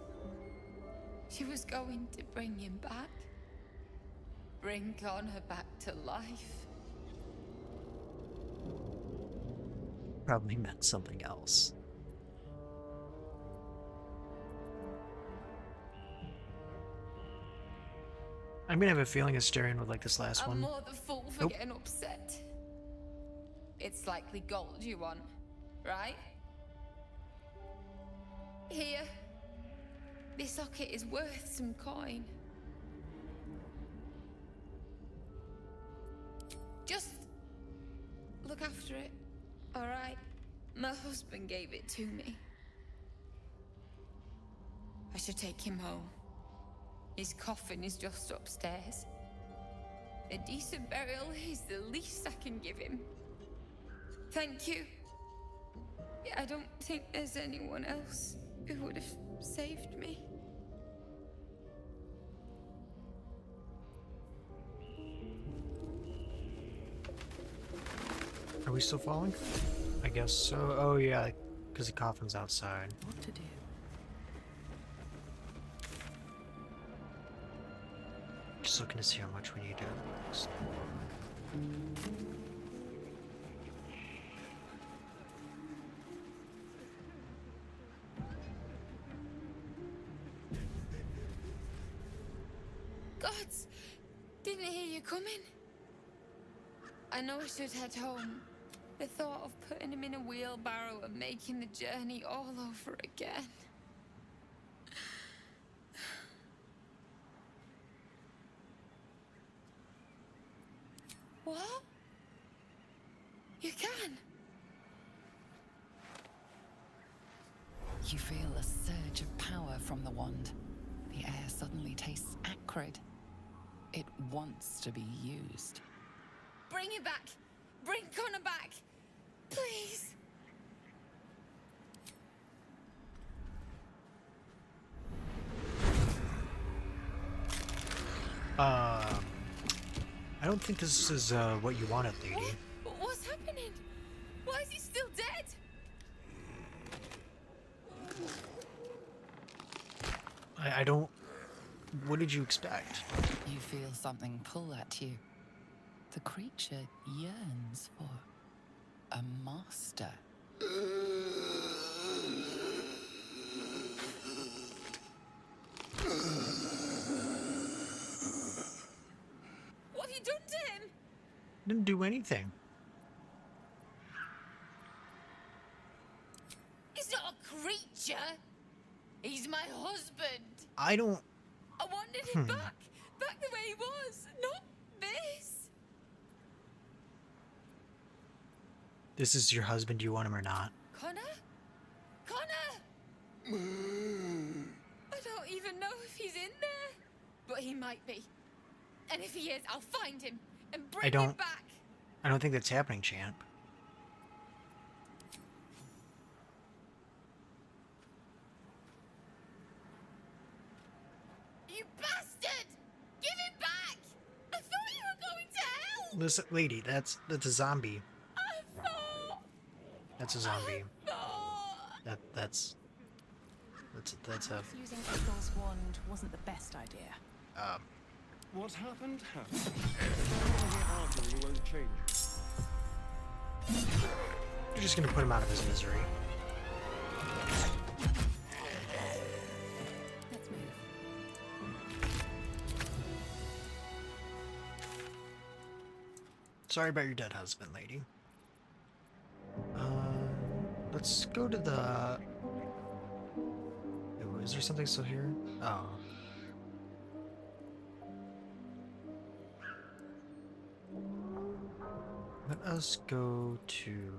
She was going to bring him back. Bring Connor back to life.
Probably meant something else. I'm gonna have a feeling Asterian would like this last
I'm
one.
more the fool for
Nope.
getting upset. It's likely gold you want, right? Here. This locket is worth some coin. Just look after it, alright? My husband gave it to me. I should take him home. His coffin is just upstairs. A decent burial is the least I can give him. Thank you. I don't think there's anyone else who would have saved me.
Are we still falling? I guess so. Oh yeah, because the coffin's outside.
What to do?
Just looking to see how much we need to next.
Gods! Didn't hear you coming. I know I should head home. The thought of putting him in a wheelbarrow and making the journey all over again. What? You can?
You feel a surge of power from the wand. The air suddenly tastes acrid. It wants to be used.
Bring it back! Bring Connor back! Please!
I don't think this is what you wanted, lady.
What's happening? Why is he still dead?
I don't... What did you expect?
You feel something pull at you. The creature yearns for a master.
What have you done to him?
Didn't do anything.
He's not a creature. He's my husband.
I don't...
I wanted him back. Back the way he was. Not this.
This is your husband, do you want him or not?
Connor? Connor! I don't even know if he's in there. But he might be. And if he is, I'll find him and bring him back.
I don't think that's happening, champ.
You bastard! Give him back! I thought you were going to hell!
Listen, lady, that's a zombie.
I thought...
That's a zombie.
thought...
That's a...
Using Eagle's wand wasn't the best idea.
What happened happened. Standing here arguing won't change it.
You're just gonna put him out of his misery.
Let's move.
Sorry about your dead husband, lady. Let's go to the... Oh, is there something still here? Oh. Let us go to...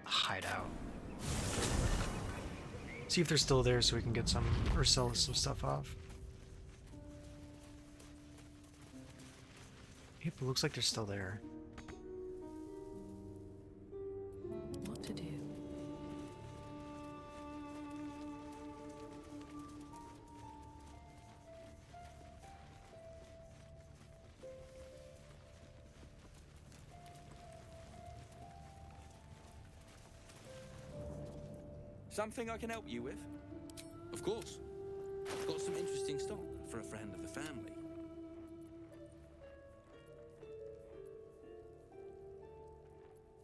hideout. See if they're still there so we can get some, or sell some stuff off. Yep, it looks like they're still there.
What to do?
Something I can help you with?
Of course. I've got some interesting stock for a friend of the family.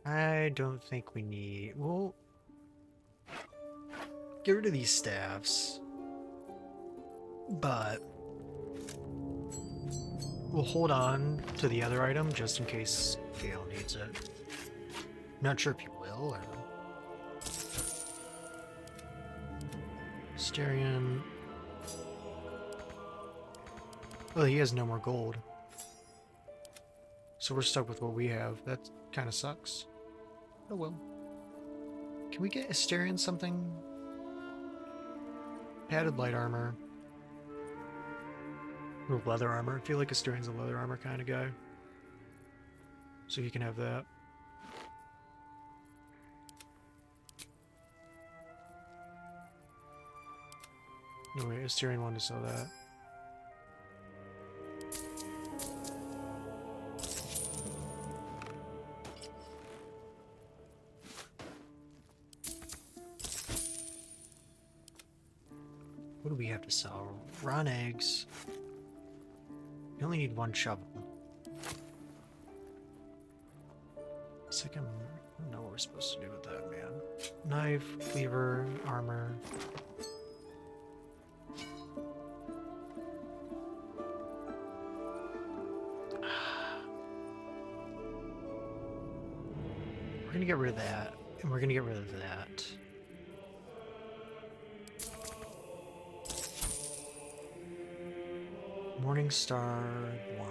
I don't think we need... Well... Get rid of these staffs. But... we'll hold on to the other item just in case Gale needs it. Not sure if he will, or... Asterion... Well, he has no more gold. So we're stuck with what we have. That kind of sucks. Oh well. Can we get Asterion something? Padded light armor. Or leather armor. I feel like Asterion's a leather armor kind of guy. So he can have that. No wait, Asterion wanted to sell that. What do we have to sell? Raw eggs. We only need one shovel. Second, I don't know what we're supposed to do with that, man. Knife, cleaver, armor. We're gonna get rid of that, and we're gonna get rid of that. Morning Star 1.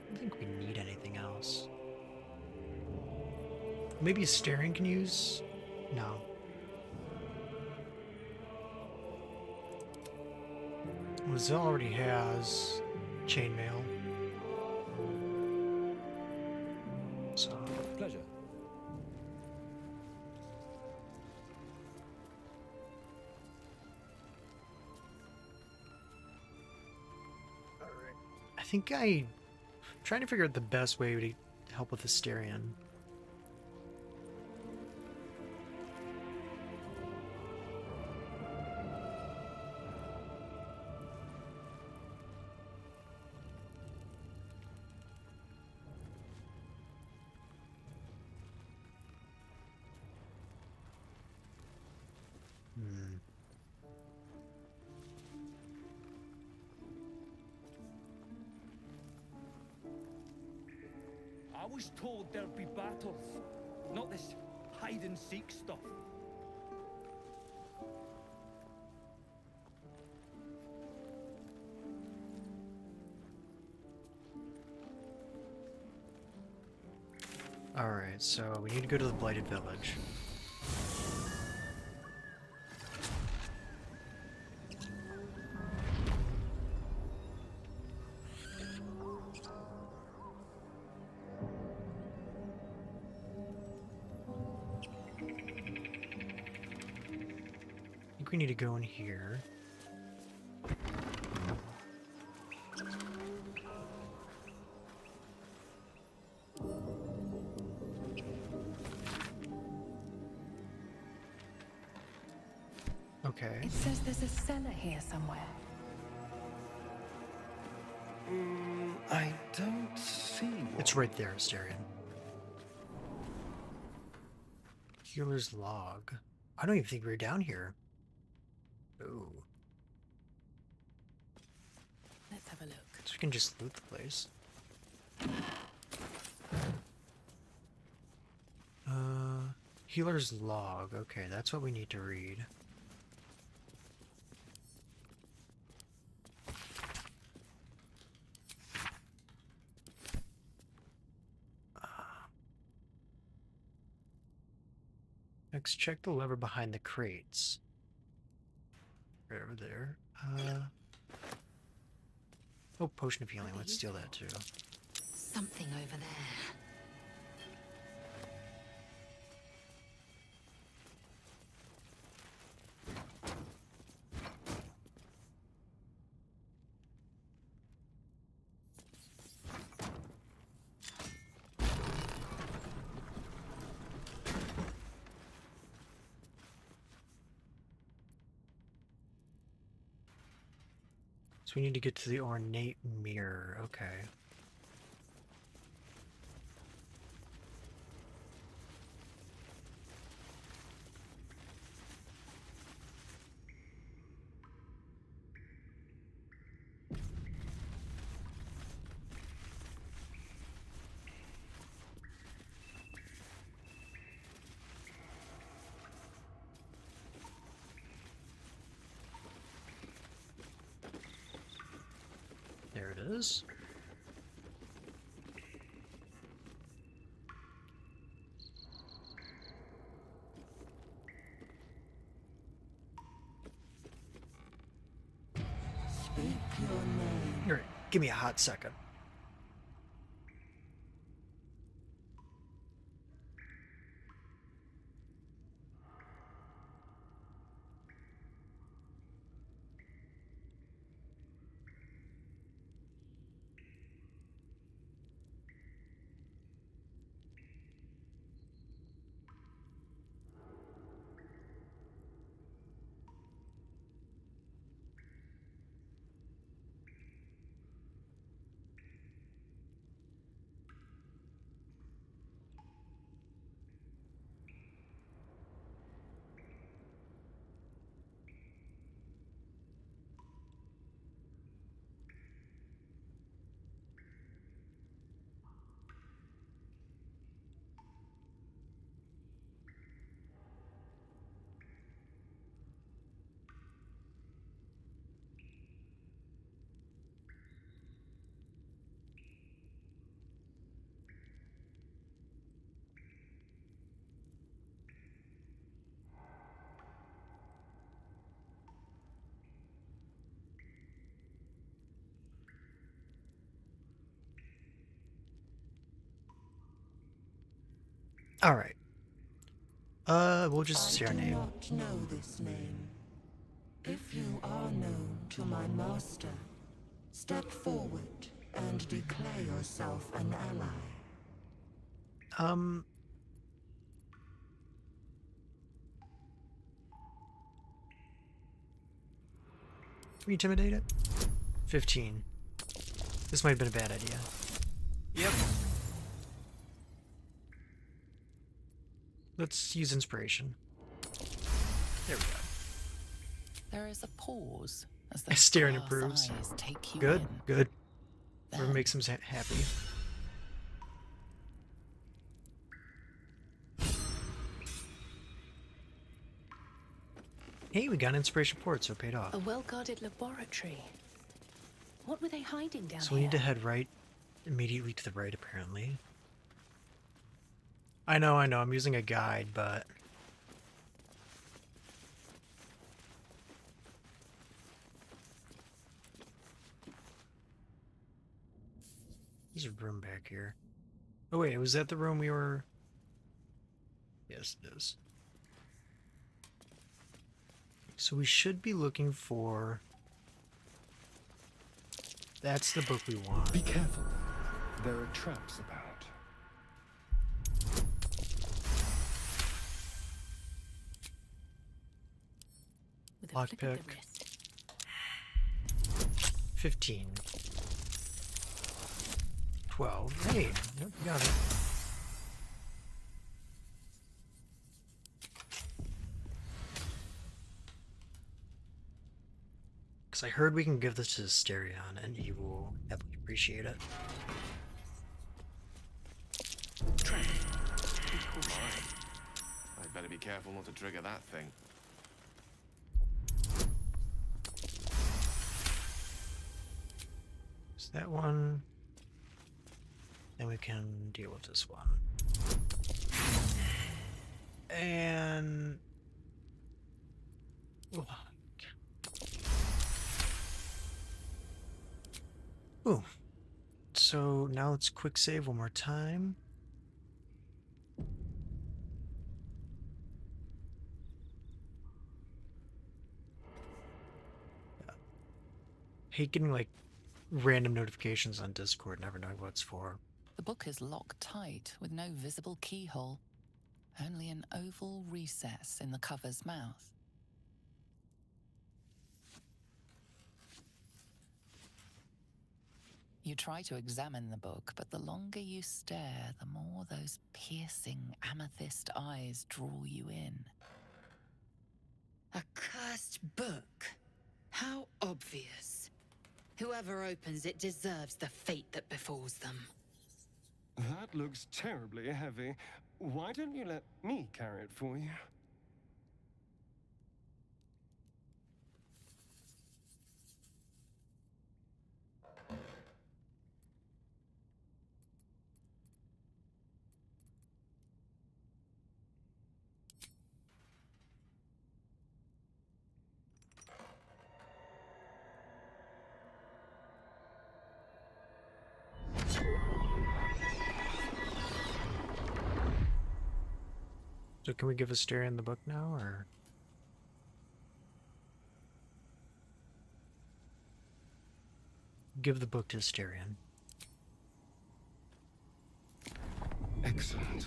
I don't think we need anything else. Maybe Staring can use? No. Well, Zell already has chainmail. So.
Pleasure.
I think I'm trying to figure out the best way to help with Asterion.
I was told there'd be battles, not this hide-and-seek stuff.
Alright, so we need to go to the Blighted Village. I think we need to go in here. Okay.
It says there's a cellar here somewhere.
I don't see one.
It's right there, Asterion. Healer's log. I don't even think we were down here. Ooh.
Let's have a look.
So we can just loot the place. Healer's log. Okay, that's what we need to read. Next, check the lever behind the crates. Right over there. Oh, potion of healing. Let's steal that too.
Something over there.
So we need to get to the ornate mirror. Okay. There it is. Here, give me a hot second. Alright. We'll just say our name.
I do not know this name. If you are known to my master, step forward and declare yourself an ally.
Can we intimidate it? 15. This might have been a bad idea. Yep. Let's use inspiration. There we go.
There is a pause as
A
those
staring
glass
improves.
eyes take you
Good,
in.
good. Whatever
Then
makes him happy. Hey, we got an inspiration port, so it paid off.
A well-guarded laboratory. What were they hiding down
So we
here?
need to head right, immediately to the right, apparently. I know, I'm using a guide, but... There's a room back here. Oh wait, was that the room we were... Yes, it is. So we should be looking for... That's the book we want.
Be careful. There are traps about.
With a flick of
Lockpick.
the wrist.
15. 12. Hey, yep, got it. Because I heard we can give this to Asterion, and he will happily appreciate it.
I'd better be careful not to trigger that thing.
Is that one? Then we can deal with this one. And... Ooh. So now let's quick save one more time. Hate getting like random notifications on Discord, never knowing what it's for.
the book is locked tight with no visible keyhole, only an oval recess in the cover's mouth. You try to examine the book, but the longer you stare, the more those piercing amethyst eyes draw you in.
A cursed book. How obvious. Whoever opens it deserves the fate that befalls them.
That looks terribly heavy. Why don't you let me carry it for you?
So can we give Asterion the book now, or? Give the book to Asterion.
Excellent.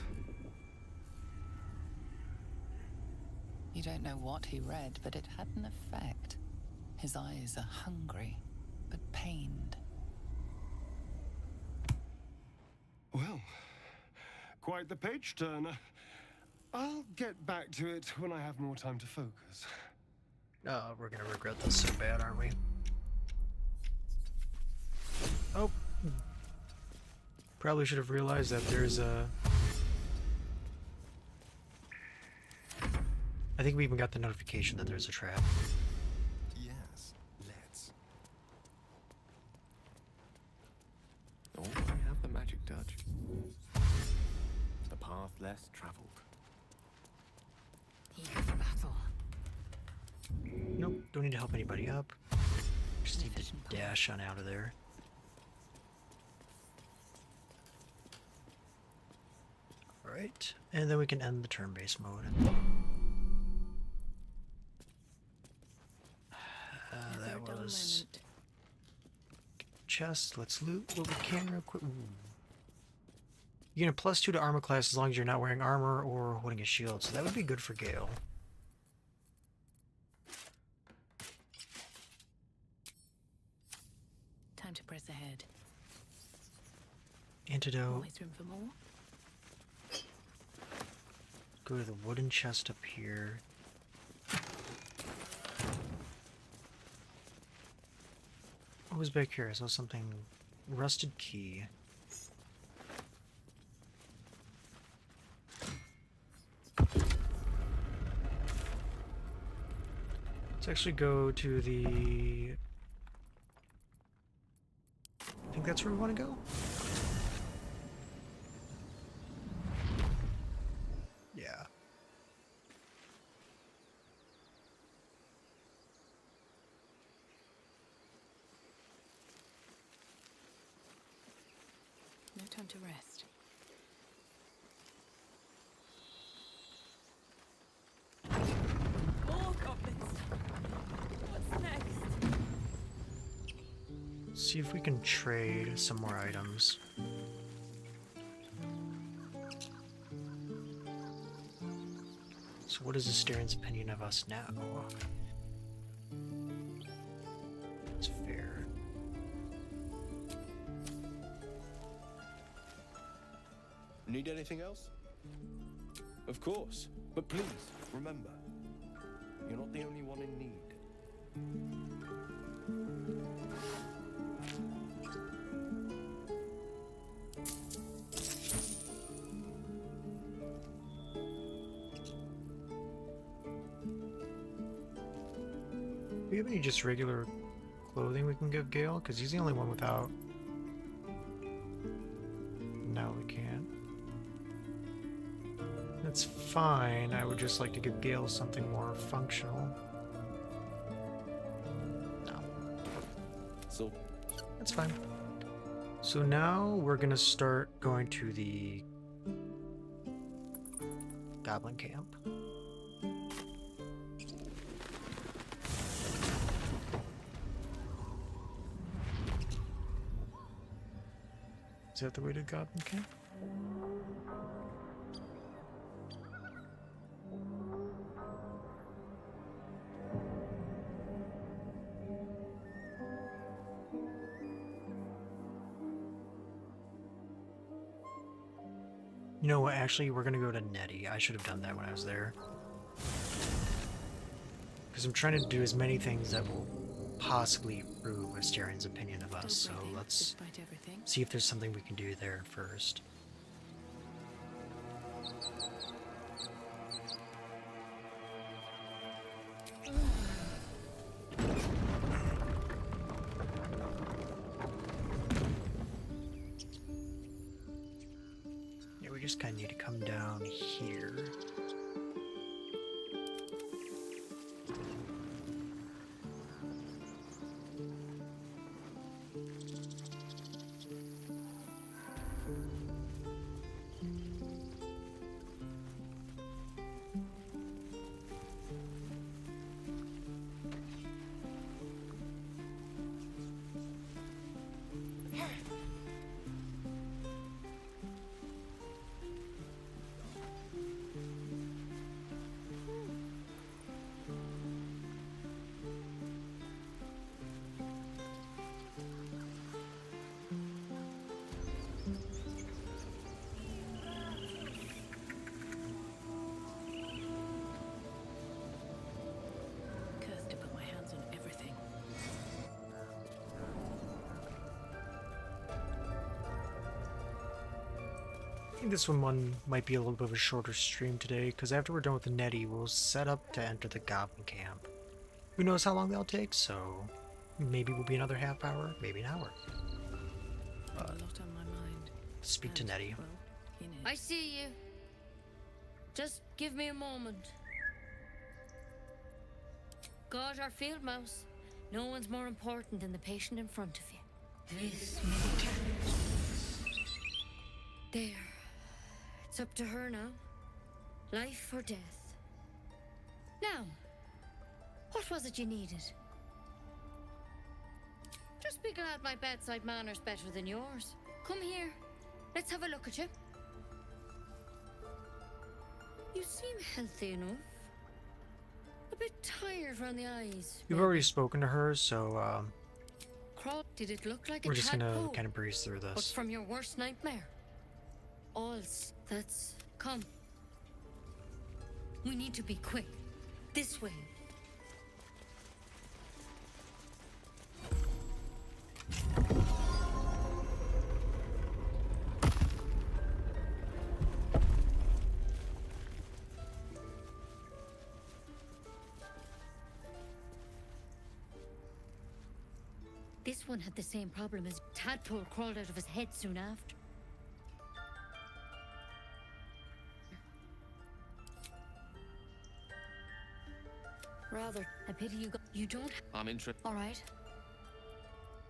You don't know what he read, but it had an effect. His eyes are hungry, but pained.
Well, quite the page turner. I'll get back to it when I have more time to focus.
We're gonna regret this so bad, aren't we? Oh. Probably should have realized that there's a... I think we even got the notification that there's a trap.
Yes, let's. Oh, I have the magic touch. The path less traveled.
Eager for battle.
Nope, don't need to help anybody up. Just need to dash on out of there. Alright, and then we can end the turn-based mode. That was... Chest, let's loot what we can real quick. Ooh. You get a +2 to armor class as long as you're not wearing armor or holding a shield, so that would be good for Gale.
Time to press ahead.
Antidote.
Always room for more.
Go to the wooden chest up here. What was back here? I saw something. Rusted key. Let's actually go to the... I think that's where we want to go? Yeah.
No time to rest.
More goblins. What's next?
See if we can trade some more items. So what is Asterian's opinion of us now? It's fair.
Need anything else? Of course. But please, remember, you're not the only one in need.
Do we have any just regular clothing we can give Gale? Because he's the only one without. No, we can't. That's fine. I would just like to give Gale something more functional. No.
So
that's fine. So now we're gonna start going to the goblin camp. Is that the way to goblin camp? You know what, actually, we're gonna go to Nettie. I should have done that when I was there. Because I'm trying to do as many things that will possibly improve Asterian's opinion of us, so let's see if there's something we can do there first. Yeah, we just kind of need to come down here.
Cursed to put my hands on everything.
I think this one might be a little bit of a shorter stream today, because after we're done with the Nettie, we'll set up to enter the goblin camp. Who knows how long that'll take, so maybe we'll be another half hour, maybe an hour.
A lot on my mind.
Speak to Nettie.
I see you. Just give me a moment. God, our field mouse. No one's more important than the patient in front of you. This may. There. It's up to her now. Life or death. Now, what was it you needed? Just be glad my bedside manner's better than yours. Come here. Let's have a look at you. You seem healthy enough. A bit tired round the eyes.
You've already spoken to her, so
Did it look like
we're
a
just gonna
tadpole?
kind of breeze through
But
this.
from your worst nightmare. That's... Come. We need to be quick. This way. This one had the same problem as tadpole crawled out of his head soon after. Rather a pity you don't.
I'm interested.
All right.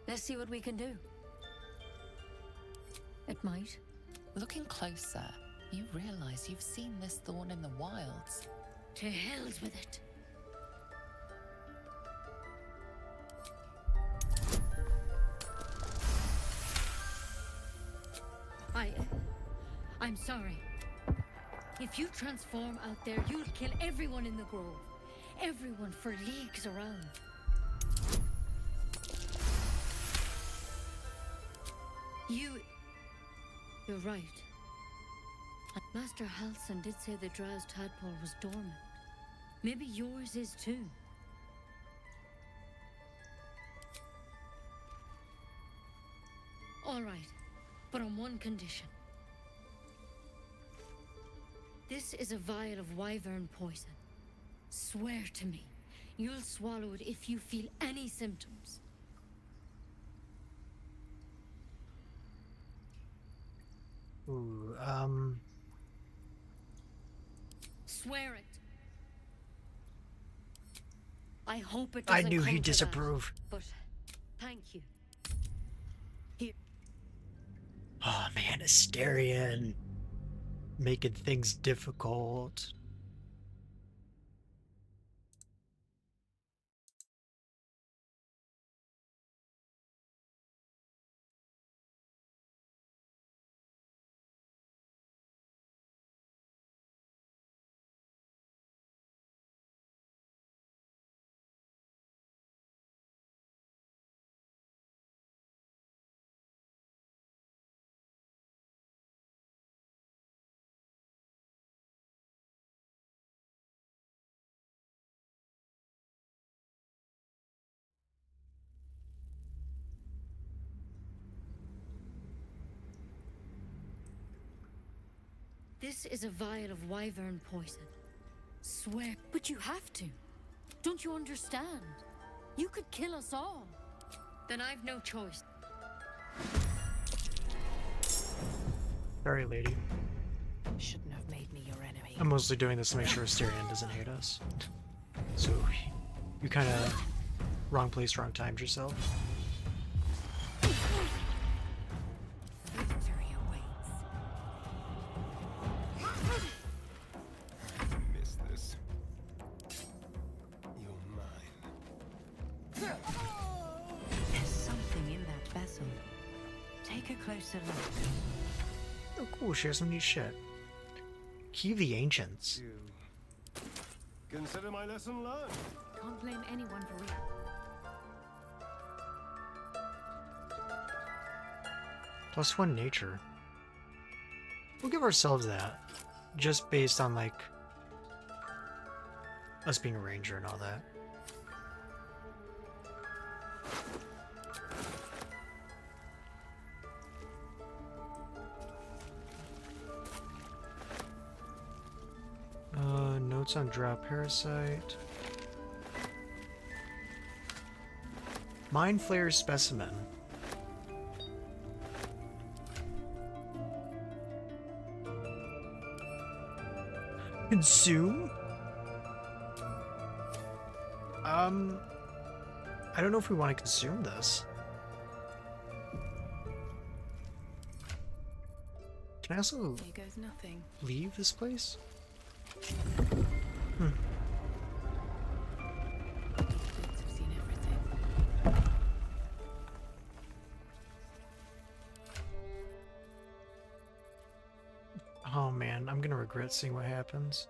Let's see what we can do. It might.
Looking closer, you realize you've seen this thorn in the wilds.
To hell's with it. I'm sorry. If you transform out there, you'll kill everyone in the grove. Everyone for leagues around. You're right. Master Halson did say the drow's tadpole was dormant. Maybe yours is too. All right, but on one condition. This is a vial of wyvern poison. Swear to me, you'll swallow it if you feel any symptoms.
Ooh,
Swear it. I hope it doesn't
I knew
come
he'd
to that,
disapprove.
but thank you.
Oh man, Asterion. Making things difficult.
This is a vial of wyvern poison. Swear. But you have to. Don't you understand? You could kill us all. Then I've no choice.
Sorry, lady.
Shouldn't have made me your enemy.
I'm mostly doing this to make sure Asterion doesn't hate us. So, you kind of wrong place, wrong timed yourself.
Victory awaits.
Miss this. You're mine.
There's something in that vessel. Take a closer look.
Oh cool, she has some neat shit. Key of the Ancients.
You consider my lesson learned.
Can't blame anyone for real.
+1 nature. We'll give ourselves that. Just based on, like, us being a ranger and all that. Notes on drow parasite. Mind Flayer specimen. Consume? I don't know if we want to consume this. Can I also
Here goes nothing.
leave this place?
Bits have seen everything.
Oh man, I'm gonna regret seeing what happens.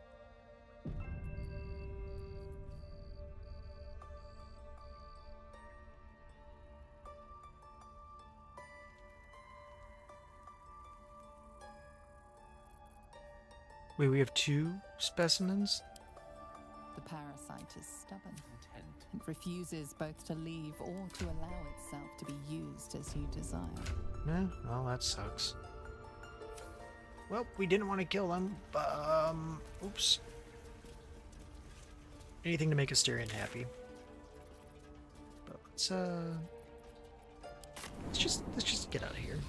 Wait, we have 2 specimens?
The parasite is stubborn. It refuses both to leave or to allow itself to be used as you desire.
Eh, well, that sucks. Well, we didn't want to kill them, but, oops. Anything to make Asterion happy. But let's just get out of here.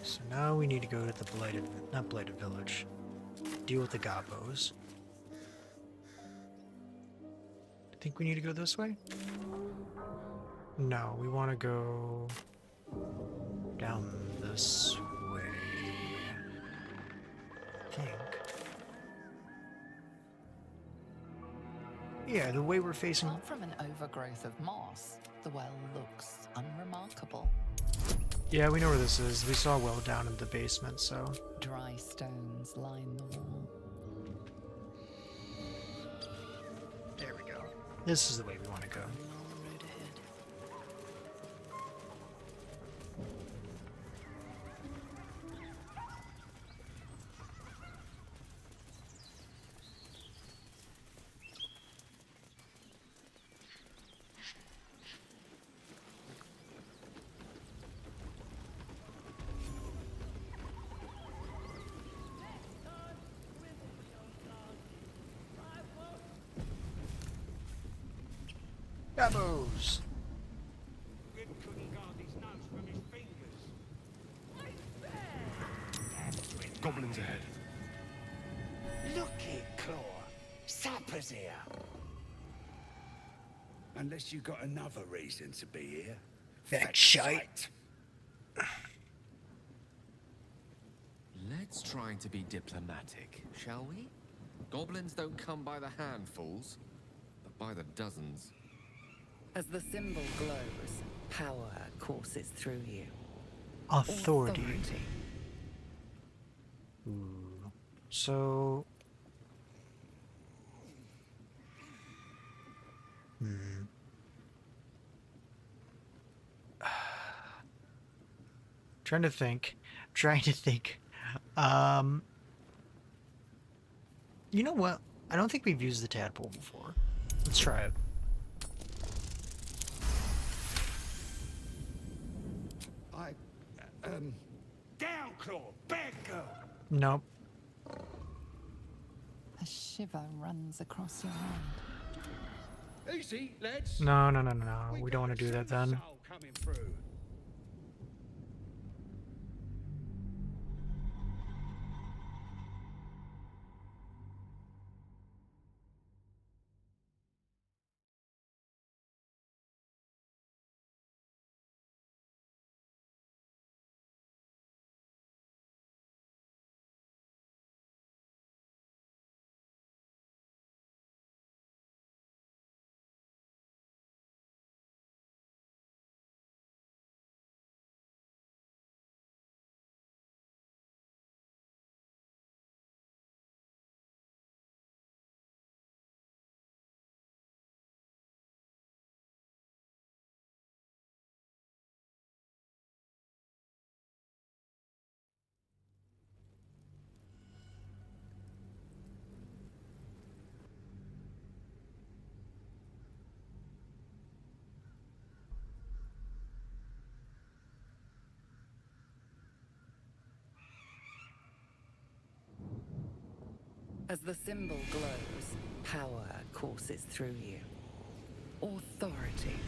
So now we need to go to the not Blighted Village. Deal with the Gobos. I think we need to go this way? No, we want to go down this way. I think. Yeah, the way we're facing...
Apart from an overgrowth of moss, the well looks unremarkable.
Yeah, we know where this is. We saw a well down in the basement, so...
Dry stones line the wall.
There we go. This is the way we want to go. Gobos!
Grim couldn't guard his nose from his fingers.
Goblins ahead.
Look it, Claw. Sapper's here.
Unless you got another reason to be here.
That shite.
Let's try to be diplomatic, shall we? Goblins don't come by the handfuls, but by the dozens.
As the symbol glows, power courses through you.
Authority. Ooh. So... Trying to think. You know what? I don't think we've used the tadpole before. Let's try it.
Down, Claw! Bad girl!
Nope.
A shiver runs across your hand.
Easy, lads.
No. We don't want to do that then.
Soul coming through.
As the symbol glows, power courses through you. Authority.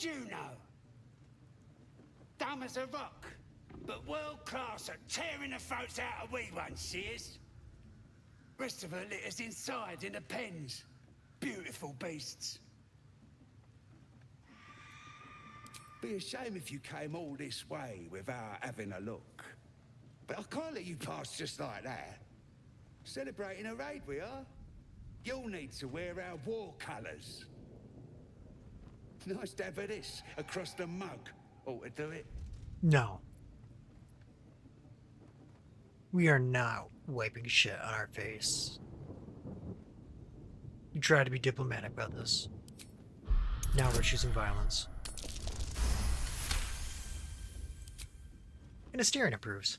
did you know? Dumb as a rock, but world class at tearing the throats out of wee ones, she is. Rest of her litters inside in the pens. Beautiful beasts. Be a shame if you came all this way without having a look. But I can't let you pass just like that. Celebrating a raid we are. You'll need to wear our war colours. Nice to have this across the mug. Ought to do it.
No. We are not wiping shit on our face. We try to be diplomatic about this. Now we're choosing violence. And Asterion approves.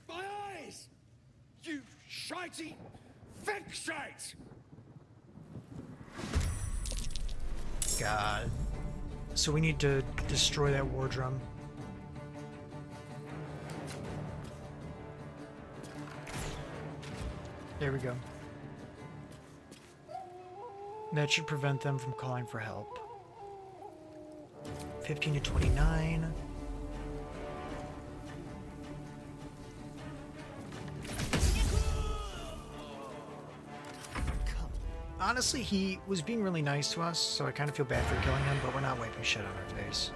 My eyes! You shitey fixate!
God. So we need to destroy that war drum. There we go. That should prevent them from calling for help. 15 to 29. Honestly, he was being really nice to us, so I kind of feel bad for killing him, but we're not wiping shit on our face.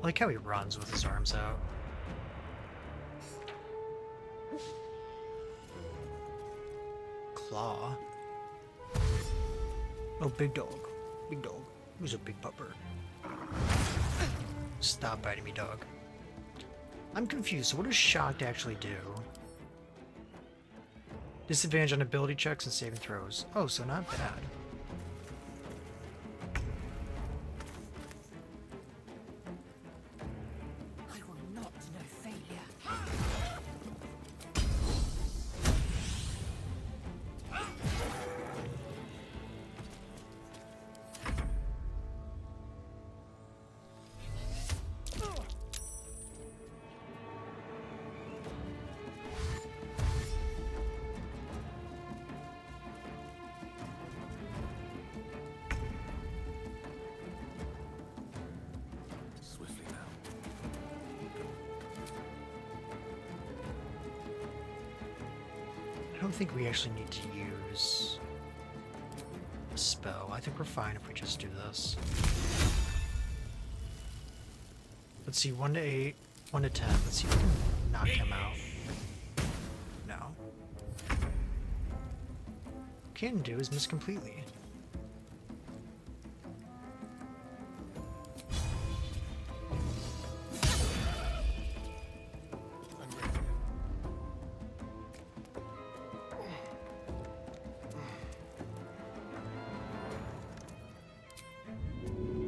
I like how he runs with his arms out. Claw. Oh, big dog. Big dog. Who's a big pupper? Stop biting me, dog. I'm confused. So what does Shocked actually do? Disadvantage on ability checks and saving throws. Oh, so not bad.
I will not know failure.
Swiftly now.
I don't think we actually need to use a spell. I think we're fine if we just do this. Let's see, 1 to 8, 1 to 10. Let's see if we can knock him out. No. What we can do is miss completely.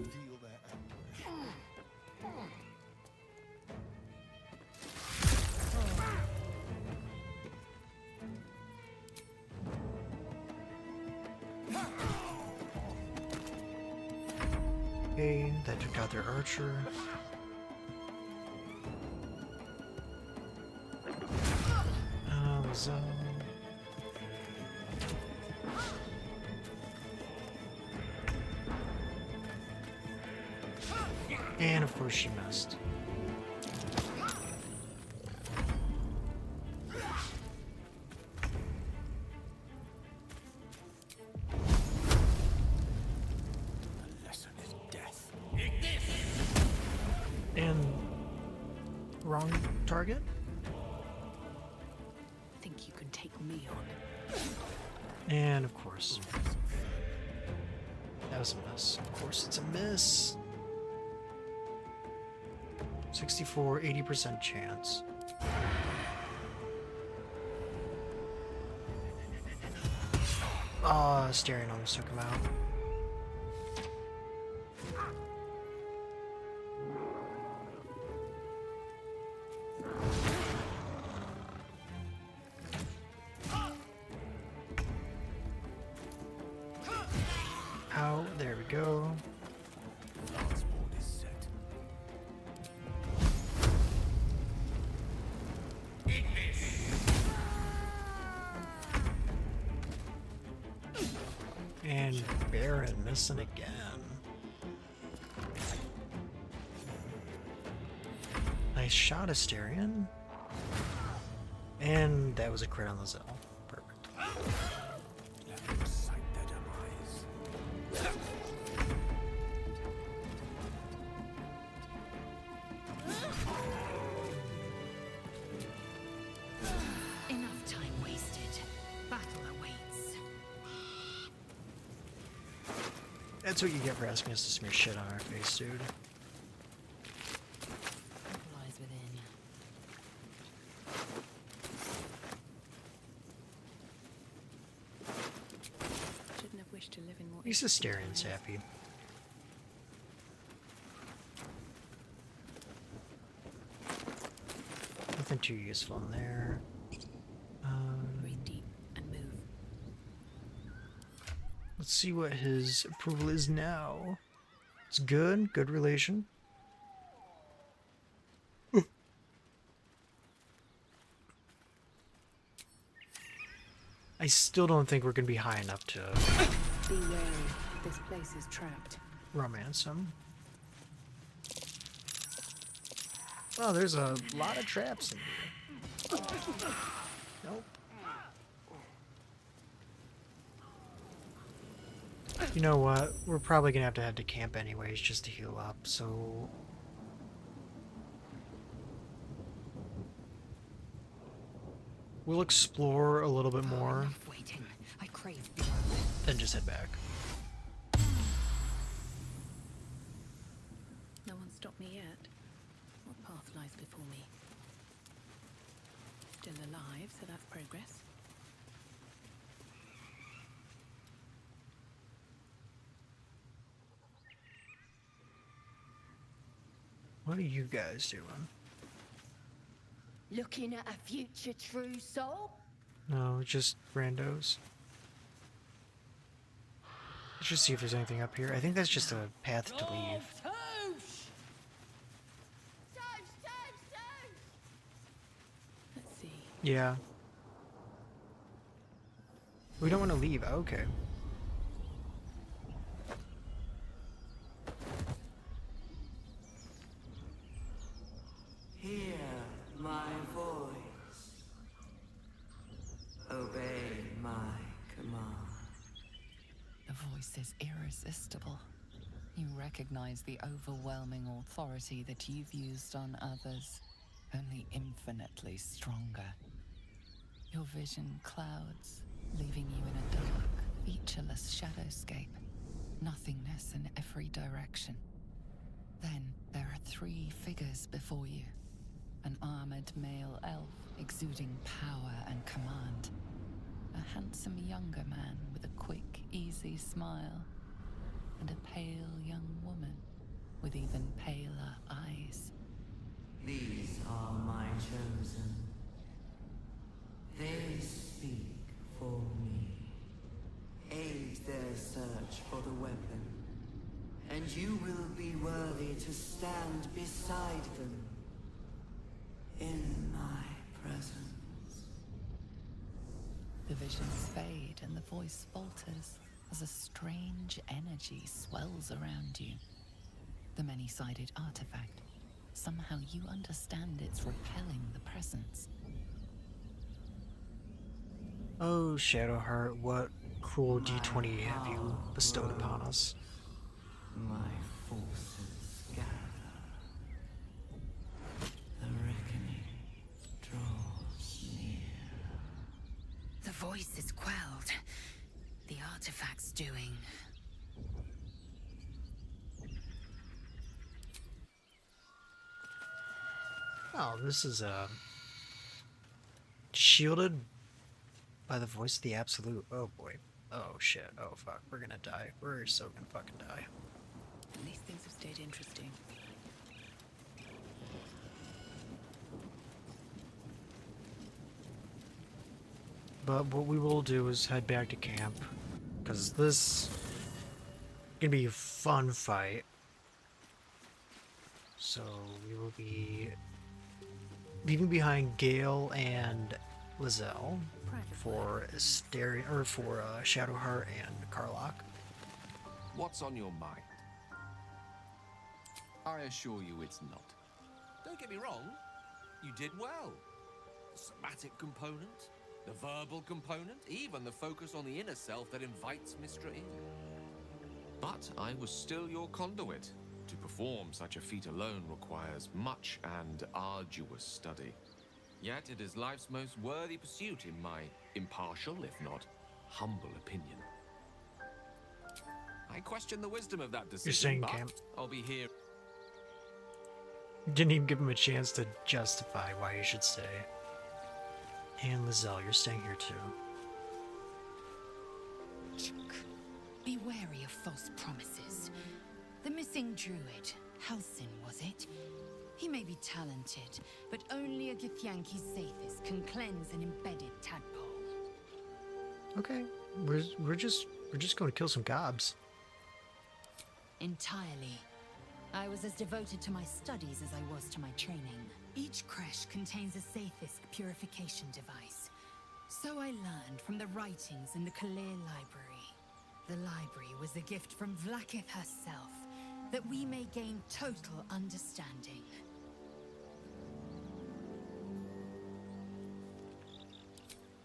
Feel that anguish.
Okay, that took out their archer. Lazelle. And of course she missed.
Lesson is death.
And wrong target?
Think you can take me on?
And of course. That was a miss. Of course it's a miss. 64, 80% chance. Ah, Asterion almost took him out. And Faerun missing again. Nice shot, Asterion. And that was a crit on the Zell. Perfect.
Enough time wasted. Battle awaits.
That's what you get for asking us to smear shit on our face, dude.
Lies within. Shouldn't have wished to live in more.
At least Astarion's happy. Nothing too useful in there.
Breathe deep and move.
Let's see what his approval is now. It's good. Good relation. I still don't think we're going to be high enough to
Be wary. This place is trapped.
romance him. Oh, there's a lot of traps in here. Nope. You know what? We're probably gonna have to head to camp anyways just to heal up, so... We'll explore a little bit more,
Waiting. I crave.
then just head back.
No one stopped me yet. What path lies before me? Still alive, so that's progress.
What are you guys doing?
Looking at a future true soul?
No, just randos. Let's just see if there's anything up here. I think that's just a path to leave.
Let's see.
Yeah. We don't want to leave. Okay.
Hear my voice. Obey my command.
The voice is irresistible. You recognize the overwhelming authority that you've used on others, only infinitely stronger. Your vision clouds, leaving you in a dark, featureless shadowscape, nothingness in every direction. Then there are three figures before you. An armored male elf exuding power and command. A handsome younger man with a quick, easy smile. And a pale young woman with even paler eyes.
These are my chosen. They speak for me. Aid their search for the weapon, and you will be worthy to stand beside them in my presence.
The visions fade and the voice falters as a strange energy swells around you. The many-sided artifact. Somehow you understand it's repelling the presence.
Oh, Shadowheart, what cruel D20 have you bestowed upon us?
My forces gather. The reckoning draws near.
The voice is quelled. The artifact's doing.
Oh, this is shielded by the voice of the absolute. Oh boy. Oh shit. Oh fuck. We're gonna die. We're so gonna fucking die.
These things have stayed interesting.
But what we will do is head back to camp, because this is gonna be a fun fight. So we will be leaving behind Gale and Lizelle for Shadowheart and Karlach.
What's on your mind? I assure you it's not. Don't get me wrong, you did well. The somatic component, the verbal component, even the focus on the inner self that invites Mistra in. But I was still your conduit. To perform such a feat alone requires much and arduous study. Yet it is life's most worthy pursuit in my impartial, if not humble opinion. I question the wisdom of that decision,
saying,
but
Cam?
I'll be here.
Didn't even give him a chance to justify why he should stay. And Lizelle, you're staying here too.
Chuck, be wary of false promises. The missing druid, Halsin, was it? He may be talented, but only a Githyanki's Zathis can cleanse an embedded tadpole.
Okay, we're just going to kill some gobs.
Entirely. I was as devoted to my studies as I was to my training. Each creche contains a Zathis purification device. So I learned from the writings in the Kalir Library. The library was a gift from Vlaakith herself, that we may gain total understanding.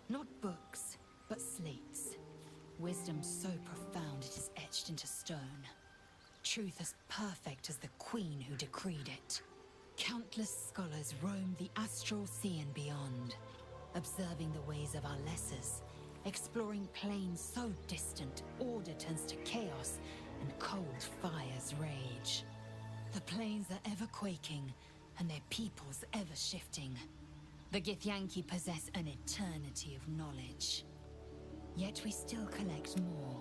Not books, but slates. Wisdom so profound it is etched into stone. Truth as perfect as the queen who decreed it. Countless scholars roam the astral sea and beyond, observing the ways of our lessers, exploring planes so distant, order turns to chaos, and cold fires rage. The planes are ever quaking, and their peoples ever shifting. The Githyanki possess an eternity of knowledge. Yet we still collect more.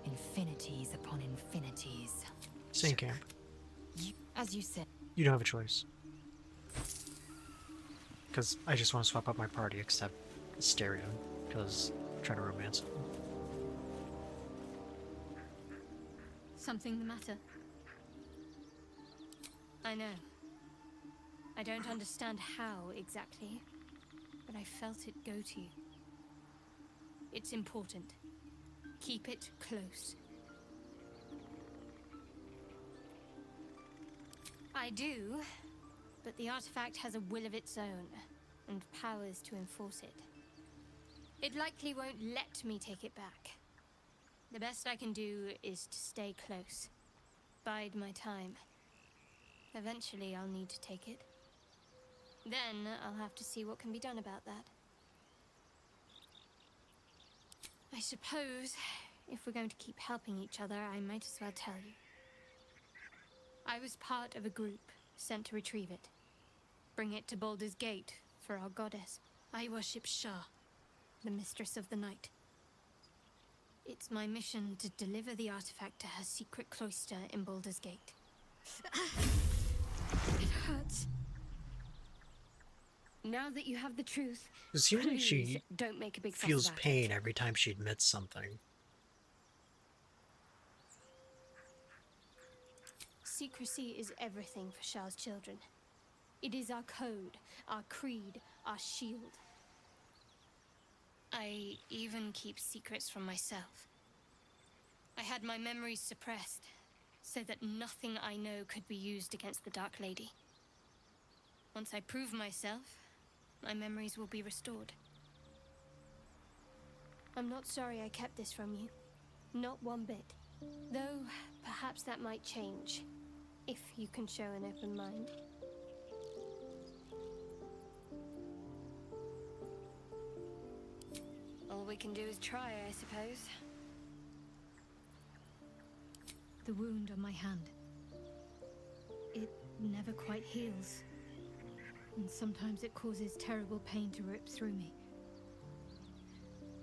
Infinities upon infinities.
Same camp.
As you said.
You don't have a choice. Because I just want to swap up my party except Stereo, because I'm trying to romance him.
Something the matter? I know. I don't understand how exactly, but I felt it go to you. It's important. Keep it close. I do, but the artifact has a will of its own, and powers to enforce it. It likely won't let me take it back. The best I can do is to stay close. Bide my time. Eventually I'll need to take it. Then I'll have to see what can be done about that. I suppose, if we're going to keep helping each other, I might as well tell you. I was part of a group sent to retrieve it. Bring it to Baldur's Gate for our goddess. I worship Shah, the mistress of the night. It's my mission to deliver the artifact to her secret cloister in Baldur's Gate. It hurts. Now that you have the truth,
It seems like she
please don't make a big fuss
feels
about it.
pain every time she admits something.
Secrecy is everything for Shah's children. It is our code, our creed, our shield. I even keep secrets from myself. I had my memories suppressed, so that nothing I know could be used against the Dark Lady. Once I prove myself, my memories will be restored. I'm not sorry I kept this from you. Not one bit. Though, perhaps that might change, if you can show an open mind. All we can do is try, I suppose.
The wound on my hand. It never quite heals. And sometimes it causes terrible pain to rip through me.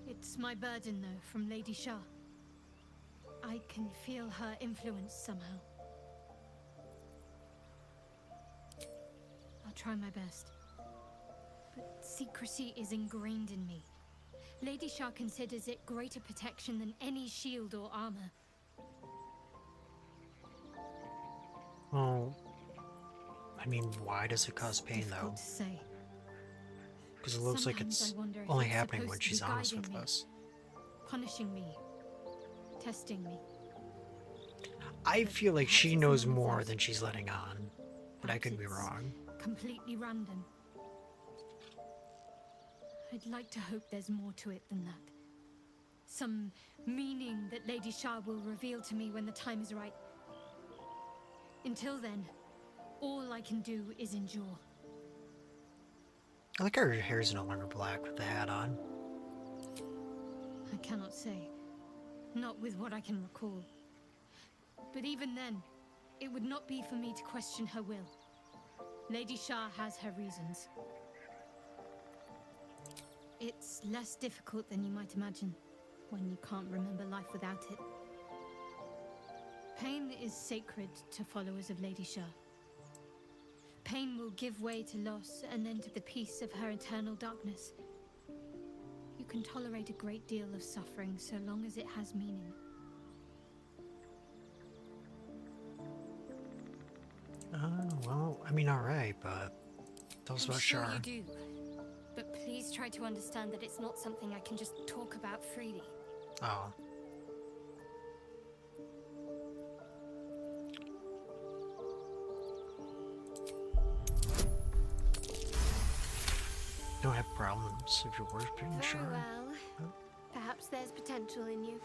It's my burden, though, from Lady Shah. I can feel her influence somehow. I'll try my best. But secrecy is ingrained in me. Lady Shah considers it greater protection than any shield or armor.
Oh, I mean, why does it cause pain though?
Difficult to say.
Because it looks like
Sometimes
it's
I wonder if
only
it's
happening when
supposed to
she's
be
honest
guiding
with
me,
us.
punishing me, testing me.
I
But
feel like
perhaps
she
it's
knows
none of
more
that.
than she's letting on, but I
Perhaps
could be
it's
wrong.
Completely random. I'd like to hope there's more to it than that. Some meaning that Lady Shah will reveal to me when the time is right. Until then, all I can do is endure.
I like her hair's no longer black with the hat on.
I cannot say. Not with what I can recall. But even then, it would not be for me to question her will. Lady Shah has her reasons. It's less difficult than you might imagine when you can't remember life without it. Pain is sacred to followers of Lady Shah. Pain will give way to loss and then to the peace of her eternal darkness. You can tolerate a great deal of suffering so long as it has meaning.
Well, I mean, alright, but tell us
I'm
about
sure
Shar.
you do. But please try to understand that it's not something I can just talk about freely.
Oh. Don't have problems if you're worshiping
Very
Shar.
well. Perhaps there's potential in you.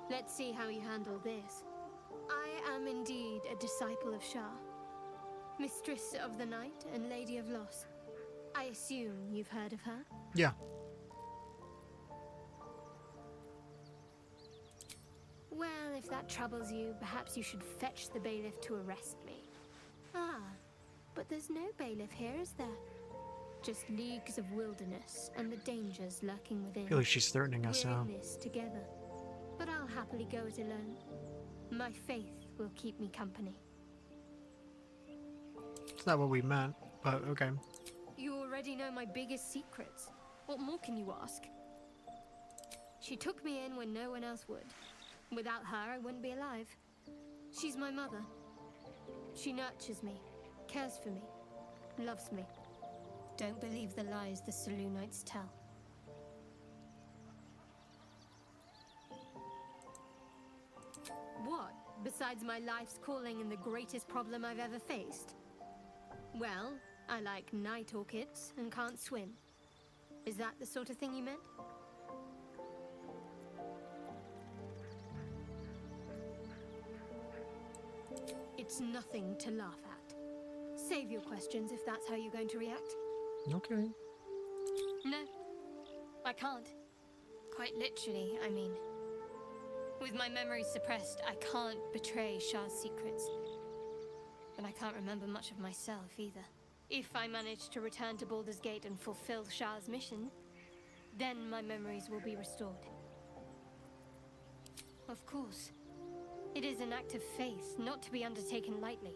Let's see how you handle this. I am indeed a disciple of Shah, Mistress of the Night and Lady of Loss. I assume you've heard of her?
Yeah.
Well, if that troubles you, perhaps you should fetch the bailiff to arrest me. Ah, but there's no bailiff here, is there? Just leagues of wilderness and the dangers lurking within.
I feel like she's threatening us
We're
now.
in this together. But I'll happily go it alone. My faith will keep me company.
It's not what we meant, but okay.
You already know my biggest secrets. What more can you ask? She took me in when no one else would. Without her, I wouldn't be alive. She's my mother. She nurtures me, cares for me, loves me. Don't believe the lies the Selûnites tell. What, besides my life's calling and the greatest problem I've ever faced? Well, I like night orchids and can't swim. Is that the sort of thing you meant? It's nothing to laugh at. Save your questions if that's how you're going to react.
Okay.
No, I can't. Quite literally, I mean. With my memories suppressed, I can't betray Shah's secrets. But I can't remember much of myself either. If I manage to return to Baldur's Gate and fulfill Shah's mission, then my memories will be restored. Of course. It is an act of faith, not to be undertaken lightly.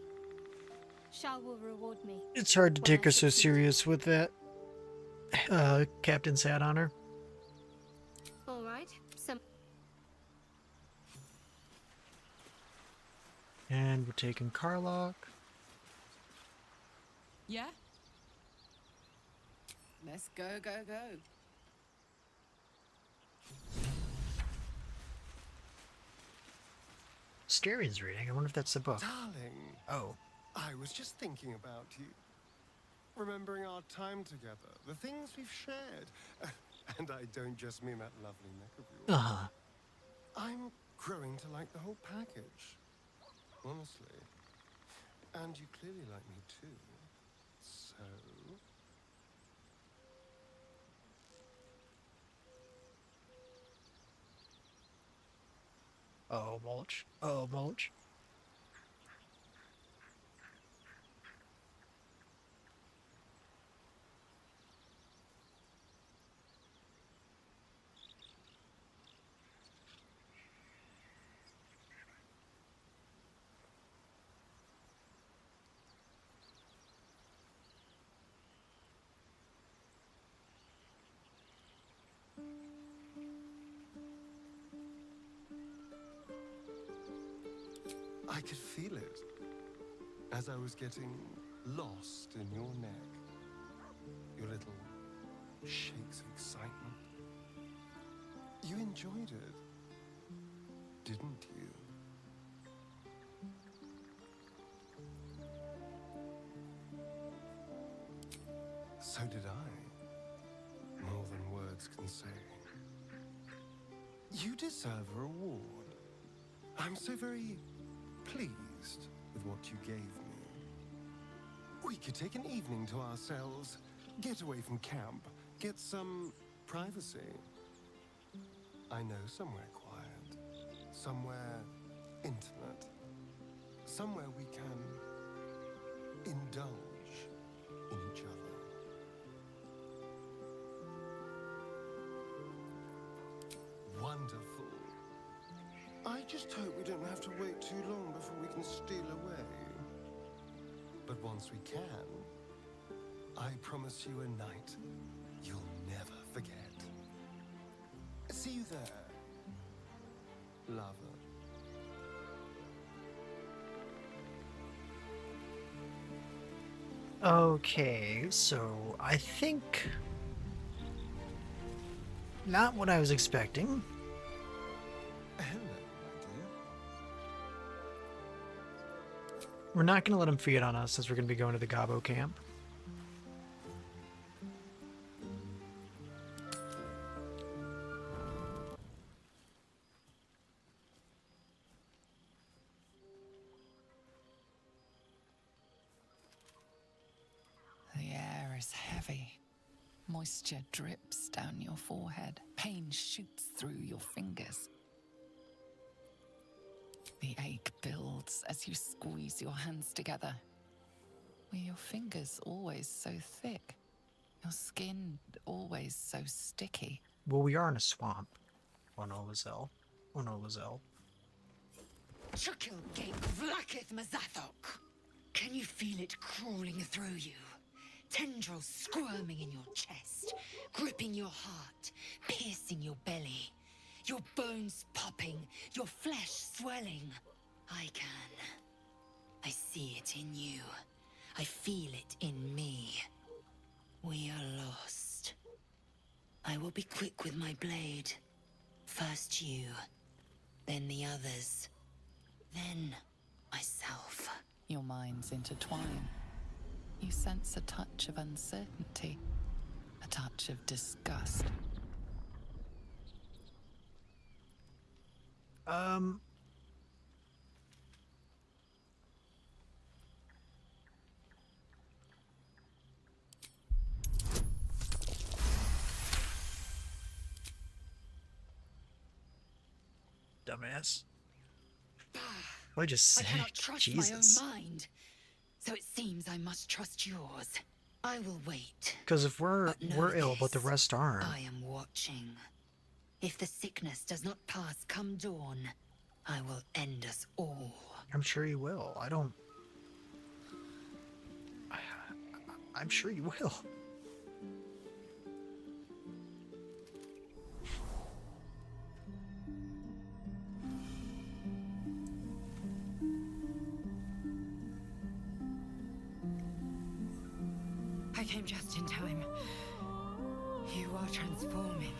Shah will reward me.
It's hard to take her so serious with that captain's hat on her.
All right.
And we're taking Karlach.
Yeah? Let's go, go, go.
Styrian's reading. I wonder if that's the book.
Darling.
Oh.
I was just thinking about you. Remembering our time together, the things we've shared. And I don't just mean that lovely neck of yours.
Uh-huh.
I'm growing to like the whole package. Honestly. And you clearly like me too. So...
Oh, mulch. Oh, mulch.
I could feel it as I was getting lost in your neck. Your little shakes of excitement. You enjoyed it, didn't you? So did I. More than words can say. You deserve a reward. I'm so very pleased with what you gave me. We could take an evening to ourselves, get away from camp, get some privacy. I know somewhere quiet, somewhere intimate, somewhere we can indulge in each other. Wonderful. I just hope we don't have to wait too long before we can steal away. But once we can, I promise you a night you'll never forget. See you there, lover.
Okay, so I think not what I was expecting.
Hello, my dear.
We're not going to let him feed on us since we're going to be going to the Gobbo camp.
The air is heavy. Moisture drips down your forehead. Pain shoots through your fingers. The ache builds as you squeeze your hands together. Were your fingers always so thick? Your skin always so sticky?
Well, we are in a swamp. Oh no, Lizelle. Oh no, Lizelle.
Chukil Gate Vlakith Mazathok. Can you feel it crawling through you? Tendrils squirming in your chest, gripping your heart, piercing your belly. Your bones popping, your flesh swelling. I can. I see it in you. I feel it in me. We are lost. I will be quick with my blade. First you, then the others, then myself.
Your minds intertwine. You sense a touch of uncertainty, a touch of disgust.
Dumbass. What I just
I
said?
cannot trust
Jesus.
my own mind, so it seems I must trust yours. I will wait.
Because if we're ill, but the
this,
rest aren't.
I am watching. If the sickness does not pass come dawn, I will end us all.
I'm sure you will. I'm sure you will.
I came just in time. You are transforming.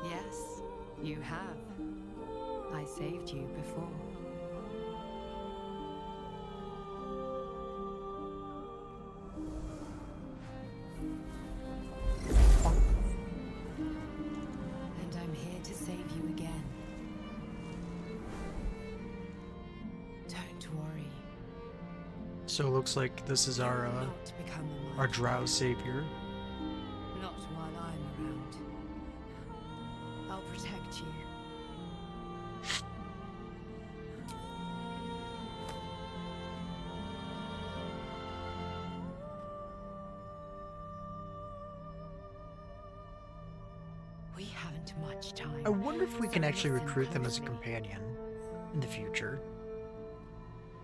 Yes, you have. I saved you before. And I'm here to save you again. Don't worry.
So it looks like this is our drow savior.
Not while I'm around. I'll protect you. We haven't much time.
I wonder if we can actually recruit them as a companion. in the future.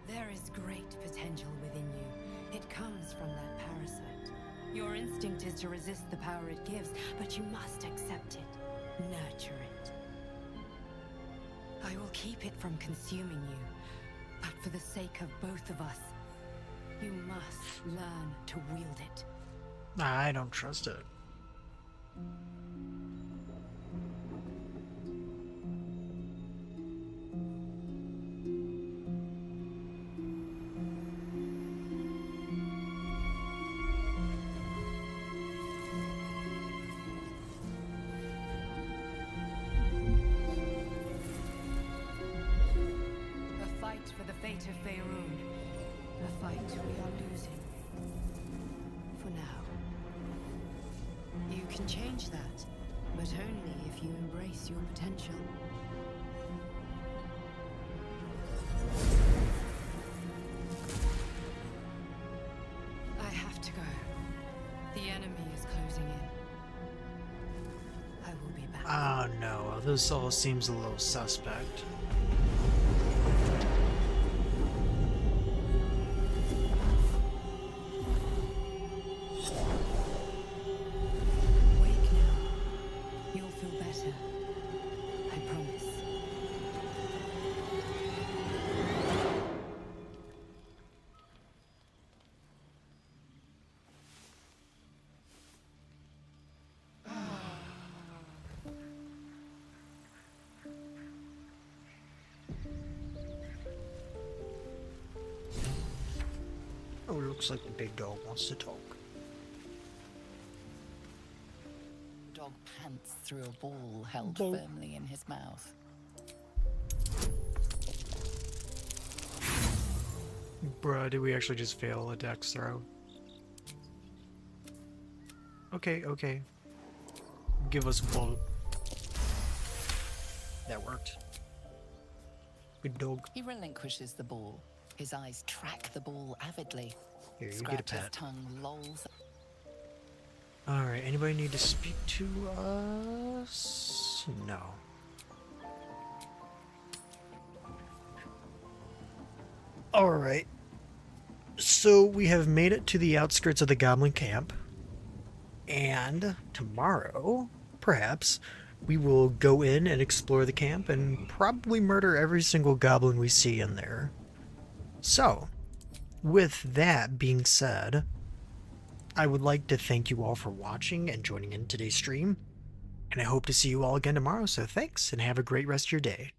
There is great potential within you. It comes from that parasite. Your instinct is to resist the power it gives, but you must accept it, nurture it. I will keep it from consuming you, but for the sake of both of us, you must learn to wield it.
I don't trust it.
A fight for the fate of Faerun. A fight we are losing. For now. You can change that, but only if you embrace your potential. I have to go. The enemy is closing in. I will be back.
Oh no, this all seems a little suspect.
Wake now. You'll feel better. I promise.
Oh, it looks like the big dog wants to talk.
Dog pants through a ball held firmly in his mouth.
Bruh, did we actually just fail a dex throw? Okay, okay. Give us a ball. That worked. Good dog.
He relinquishes the ball. His eyes track the ball avidly.
Here, you get a
Scratches
pet.
tongue lolls.
Alright, anybody need to speak to us? No. Alright. So we have made it to the outskirts of the goblin camp. And tomorrow, perhaps, we will go in and explore the camp and probably murder every single goblin we see in there. So, with that being said, I would like to thank you all for watching and joining in today's stream. And I hope to see you all again tomorrow, so thanks and have a great rest of your day.